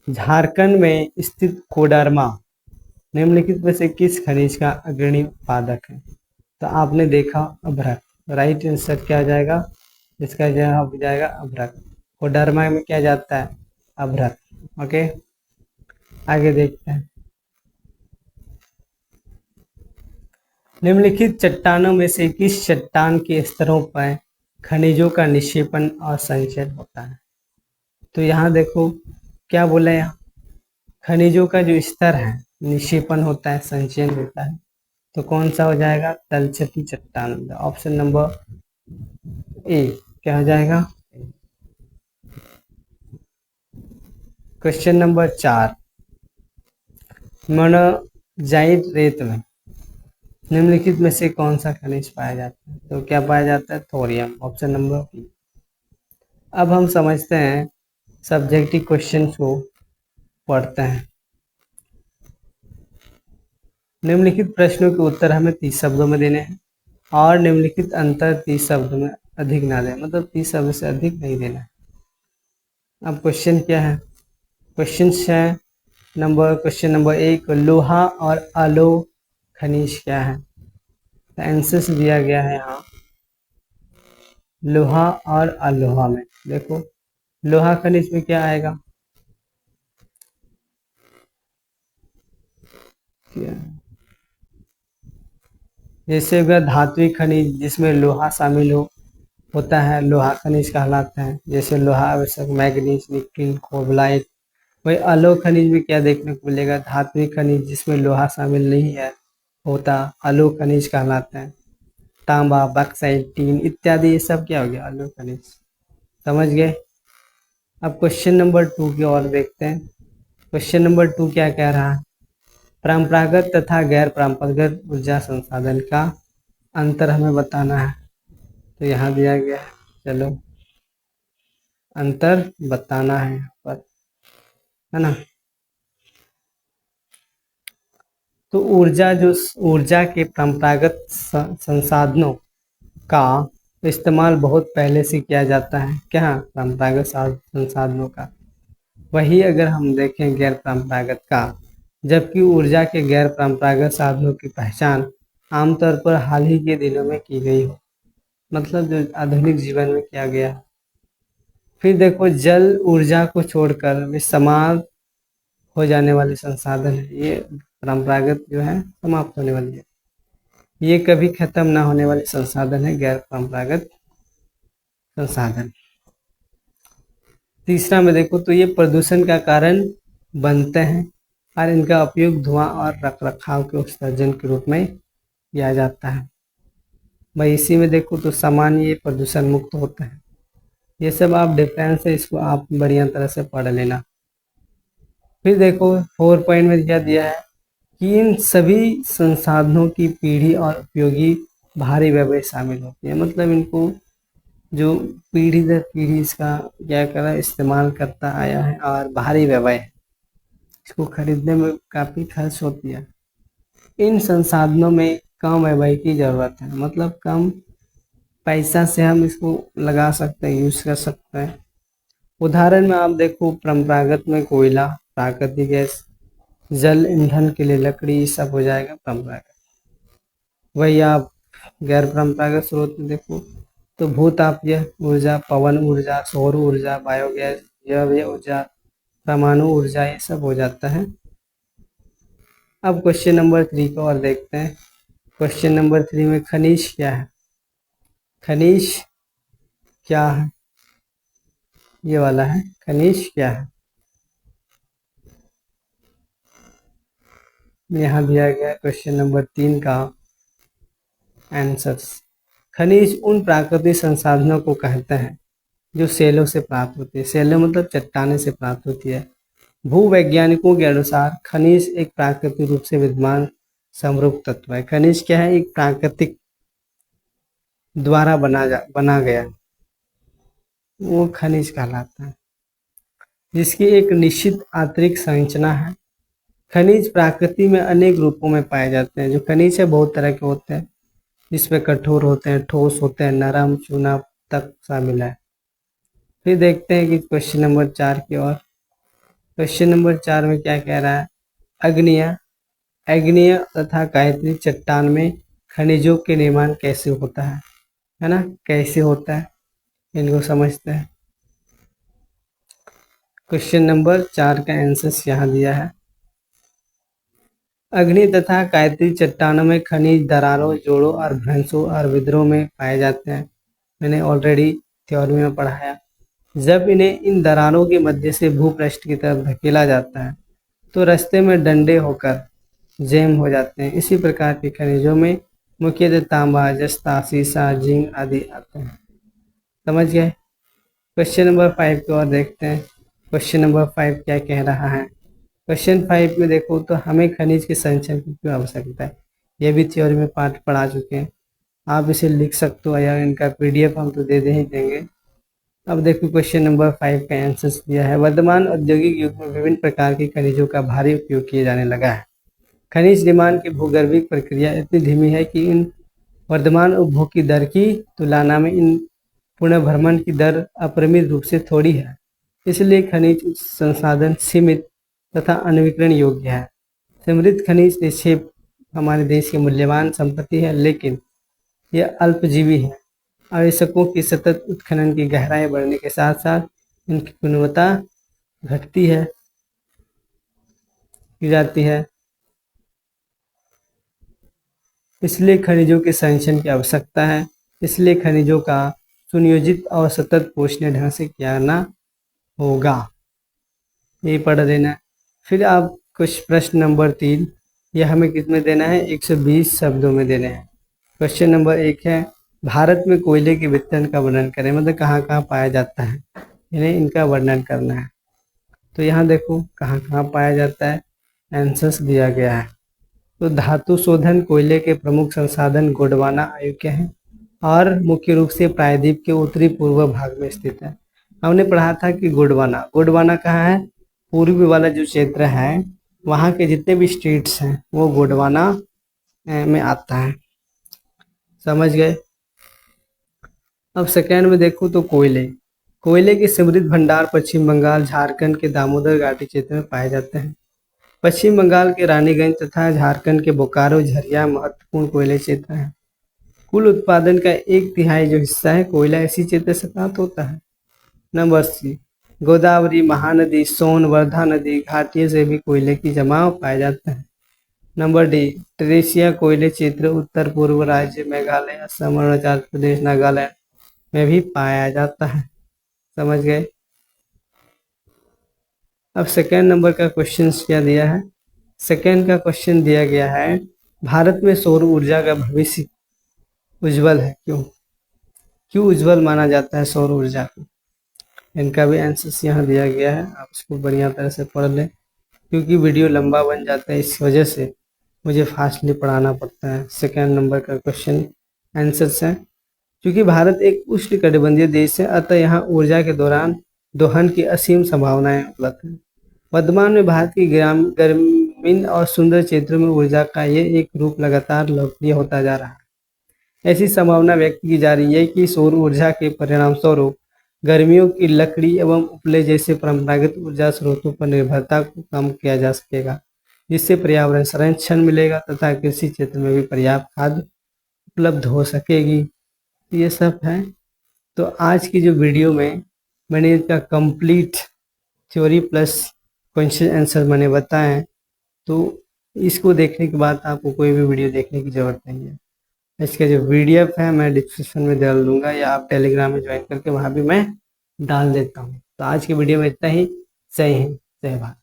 Speaker 1: Jharkhand में स्थित कोडरमा निम्नलिखित में से किस खनिज का अग्रणी उत्पादक है। तो आपने देखा अभ्रक, राइट आंसर क्या हो जाएगा, इसका जवाब हो जाएगा अभ्रक। कोडरमा में क्या जाता है, अभ्रक। ओके, आगे देखते हैं। निम्नलिखित चट्टानों में से किस चट्टान के स्तरों पर खनिजों का निक्षेपण और संचयन होता है। तो यहाँ देखो क्या बोला, यहाँ खनिजों का जो स्तर है निक्षेपण होता है, संचयन होता है। तो कौन सा हो जाएगा, तलछटी चट्टान। ऑप्शन नंबर ए क्या हो जाएगा। क्वेश्चन नंबर 4, मोनाजाइट रेत में निम्नलिखित में से कौन सा खनिज पाया जाता है। तो क्या पाया जाता है, थोरियम। Option number B. अब हम समझते हैं सब्जेक्टिव क्वेश्चन को, पढ़ते हैं। निम्नलिखित प्रश्नों के उत्तर हमें 30 शब्दों में देने हैं और निम्नलिखित अंतर 30 शब्दों में अधिक ना दें, मतलब 30 शब्द से अधिक नहीं देना है। अब क्वेश्चन क्या है, क्वेश्चन है क्वेश्चन नंबर 1, लोहा और अलोह खनिज क्या है। तो आंसर दिया गया है यहाँ लोहा और अलोहा में। देखो लोहा खनिज में क्या आएगा, जैसे अगर धात्विक खनिज जिसमें लोहा शामिल होता है, लोहा खनिज कहलाता है। जैसे लोहा आवश्यक, मैग्नीज, निकेल, कोबलाइट। वही अलोह खनिज में क्या देखने को मिलेगा, धात्विक खनिज जिसमें लोहा शामिल नहीं है होता, अलोह खनिज कहलाता है। तांबा, बक्साइट, टीन इत्यादि, ये सब क्या हो गया, अलोह खनिज। समझ गए। अब क्वेश्चन नंबर 2 की ओर देखते हैं। क्वेश्चन नंबर 2 क्या कह रहा है, परंपरागत तथा गैर परंपरागत ऊर्जा संसाधन का अंतर हमें बताना है। तो यहाँ दिया गया है, चलो अंतर बताना है यहाँ पर, है ना। तो ऊर्जा के परंपरागत संसाधनों का इस्तेमाल बहुत पहले से किया जाता है, क्या, परंपरागत संसाधनों का। वही अगर हम देखें गैर परंपरागत का, जबकि ऊर्जा के गैर परंपरागत साधनों की पहचान आमतौर पर हाल ही के दिनों में की गई हो, मतलब जो आधुनिक जीवन में किया गया। फिर देखो जल ऊर्जा को छोड़कर इस्तेमाल हो जाने वाले संसाधन है, ये परंपरागत जो है समाप्त होने वाली है। ये कभी खत्म ना होने वाले संसाधन है, गैर परंपरागत संसाधन। तीसरा में देखो तो ये प्रदूषण का कारण बनते हैं और इनका उपयोग धुआं और रखरखाव के उत्सर्जन के रूप में किया जाता है। भाई इसी में देखो तो सामान्य ये प्रदूषण मुक्त होता है। ये सब आप डिफरेंस है, इसको आप बढ़िया तरह से पढ़ लेना। फिर देखो 4 पॉइंट में क्या दिया है कि इन सभी संसाधनों की पीढ़ी और उपयोगी भारी व्यवहार शामिल होती है, मतलब इनको जो पीढ़ी दर पीढ़ी इसका क्या करा इस्तेमाल करता आया है और भारी व्यवहार इसको खरीदने में काफ़ी खर्च होती है। इन संसाधनों में कम व्यवहार की ज़रूरत है, मतलब कम पैसा से हम इसको लगा सकते हैं, यूज़ कर सकते हैं। उदाहरण में आप देखो परंपरागत में कोयला, प्राकृतिक गैस, जल ईंधन के लिए लकड़ी, ये सब हो जाएगा परंपरागत। वही आप गैर परंपरागत स्रोत में देखो तो भूतापीय ऊर्जा, पवन ऊर्जा, सौर ऊर्जा, बायोगैस, जैव ऊर्जा, परमाणु ऊर्जा, ये सब हो जाता है। अब क्वेश्चन नंबर 3 को और देखते हैं। क्वेश्चन नंबर 3 में खनिज क्या है, खनिज क्या है, ये वाला है, खनिज क्या है। यहाँ दिया गया क्वेश्चन नंबर 3 का आंसर्स। खनिज उन प्राकृतिक संसाधनों को कहते हैं जो सेलों से प्राप्त होती है। सेलों मतलब चट्टाने से प्राप्त होती है। भूवैज्ञानिकों के अनुसार खनिज एक प्राकृतिक रूप से विद्यमान समरूप तत्व है। खनिज क्या है, एक प्राकृतिक द्वारा बना गया वो खनिज कहलाता है, जिसकी एक निश्चित आंतरिक संरचना है। खनिज प्रकृति में अनेक रूपों में पाए जाते हैं। जो खनिज है बहुत तरह के होते हैं, जिसमें कठोर होते हैं, ठोस होते हैं, नरम, चूना तक शामिल है। फिर देखते हैं कि क्वेश्चन नंबर 4 की ओर। क्वेश्चन नंबर 4 में क्या कह रहा है, अग्नेय तथा कायत्री चट्टान में खनिजों के निर्माण कैसे होता है ना, कैसे होता है इनको समझते हैं। क्वेश्चन नंबर 4 का आंसर यहाँ दिया है। अग्नि तथा कायत्री चट्टानों में खनिज दरारों, जोड़ों और भ्रंशों और विद्रोह में पाए जाते हैं। मैंने ऑलरेडी थ्योरी में पढ़ाया। जब इन्हें इन दरारों के मध्य से भूपृष्ठ की तरफ धकेला जाता है तो रास्ते में डंडे होकर जैम हो जाते हैं। इसी प्रकार के खनिजों में मुख्यतः तांबा, जस्ता, सीसा, जिंक आदि आते हैं। समझ गए। क्वेश्चन नंबर 5 की ओर देखते हैं। क्वेश्चन नंबर 5 क्या कह रहा है। क्वेश्चन 5 में देखो तो हमें खनिज के संचयन की क्यों आवश्यकता है। यह भी थ्योरी में पाठ पढ़ा चुके हैं, आप इसे लिख सकते हो या इनका PDF हम तो दे ही देंगे। अब देखो क्वेश्चन नंबर 5 का आंसर दिया है। वर्तमान औद्योगिक युग में विभिन्न प्रकार के खनिजों का भारी उपयोग किया जाने लगा है। खनिज निर्माण की भूगर्भिक प्रक्रिया इतनी धीमी है कि इन वर्तमान उपभोग की दर की तुलना में इन पुनर्भरण की दर अपरिमित रूप से थोड़ी है। इसलिए खनिज संसाधन सीमित तथा अनवीकरण योग्य है। समृद्ध खनिज निक्षेप हमारे देश की मूल्यवान संपत्ति है, लेकिन यह अल्पजीवी है। आवश्यकों की सतत उत्खनन की गहराई बढ़ने के साथ साथ इनकी गुणवत्ता घटती है की जाती है। इसलिए खनिजों के संचयन की आवश्यकता है। इसलिए खनिजों का सुनियोजित और सतत पोषणीय ढंग से किया जाना होगा। ये पढ़ देना। फिर आप कुछ प्रश्न नंबर 3, यह हमें कितने देना है, 120 शब्दों में देने हैं। क्वेश्चन नंबर 1 है, भारत में कोयले के वितरण का वर्णन करें। मतलब कहाँ कहाँ पाया जाता है, इन्हें इनका वर्णन करना है। तो यहाँ देखो कहाँ कहाँ पाया जाता है, आंसर्स दिया गया है। तो धातु शोधन कोयले के प्रमुख संसाधन गोंडवाना अयोग्य हैं और मुख्य रूप से प्रायद्वीप के उत्तरी पूर्व भाग में स्थित है। हमने पढ़ा था कि गोंडवाना कहाँ है, पूर्वी वाला जो क्षेत्र है वहाँ के जितने भी स्टेट्स हैं वो गोंडवाना में आता है। समझ गए। अब सेकेंड में देखो तो कोयले के समृद्ध भंडार पश्चिम बंगाल, झारखंड के दामोदर घाटी क्षेत्र में पाए जाते हैं। पश्चिम बंगाल के रानीगंज तथा झारखंड के बोकारो, झरिया महत्वपूर्ण कोयले क्षेत्र हैं। कुल उत्पादन का 1/3 जो हिस्सा है कोयला इसी क्षेत्र से प्राप्त होता है। नंबर सी, गोदावरी, महानदी, सोन, वर्धा नदी घाटियों से भी कोयले की जमाव पाए जाते हैं। नंबर डी, टेरेसिया कोयले क्षेत्र उत्तर पूर्व राज्य मेघालय, असम, अरुणाचल प्रदेश, नागालैंड में भी पाया जाता है। समझ गए। अब सेकेंड नंबर का क्वेश्चन क्या दिया है। सेकेंड का क्वेश्चन दिया गया है, भारत में सौर ऊर्जा का भविष्य उज्जवल है। क्यों उज्जवल माना जाता है सौर ऊर्जा को। इनका भी आंसर यहाँ दिया गया है, आप इसको बढ़िया तरह से पढ़ लें क्योंकि वीडियो लंबा बन जाता है, इस वजह से मुझे फास्टली पढ़ाना पड़ता है। सेकेंड नंबर का क्वेश्चन आंसर्स है, क्योंकि भारत एक उष्णकटिबंधीय देश है अतः यहाँ ऊर्जा के दौरान दोहन की असीम संभावनाएं उपलब्ध हैं। वर्तमान में भारत की ग्रामीण और सुंदर क्षेत्रों में ऊर्जा का ये एक रूप लगातार लोकप्रिय होता जा रहा है। ऐसी संभावना व्यक्त की जा रही है कि सौर ऊर्जा के परिणाम स्वरूप गर्मियों की लकड़ी एवं उपले जैसे परंपरागत ऊर्जा स्रोतों पर निर्भरता को कम किया जा सकेगा, जिससे पर्यावरण संरक्षण मिलेगा तथा कृषि क्षेत्र में भी पर्याप्त खाद उपलब्ध हो सकेगी। ये सब है। तो आज की जो वीडियो में मैंने इसका complete theory plus question answer मैंने बताए, तो इसको देखने के बाद आपको कोई भी वीडियो देखने की ज़रूरत नहीं है। इसका जो PDF है मैं डिस्क्रिप्शन में डाल दूंगा या आप टेलीग्राम में ज्वाइन करके वहाँ भी मैं डाल देता हूँ। तो आज की वीडियो में इतना ही। जय हिंद, जय भारत।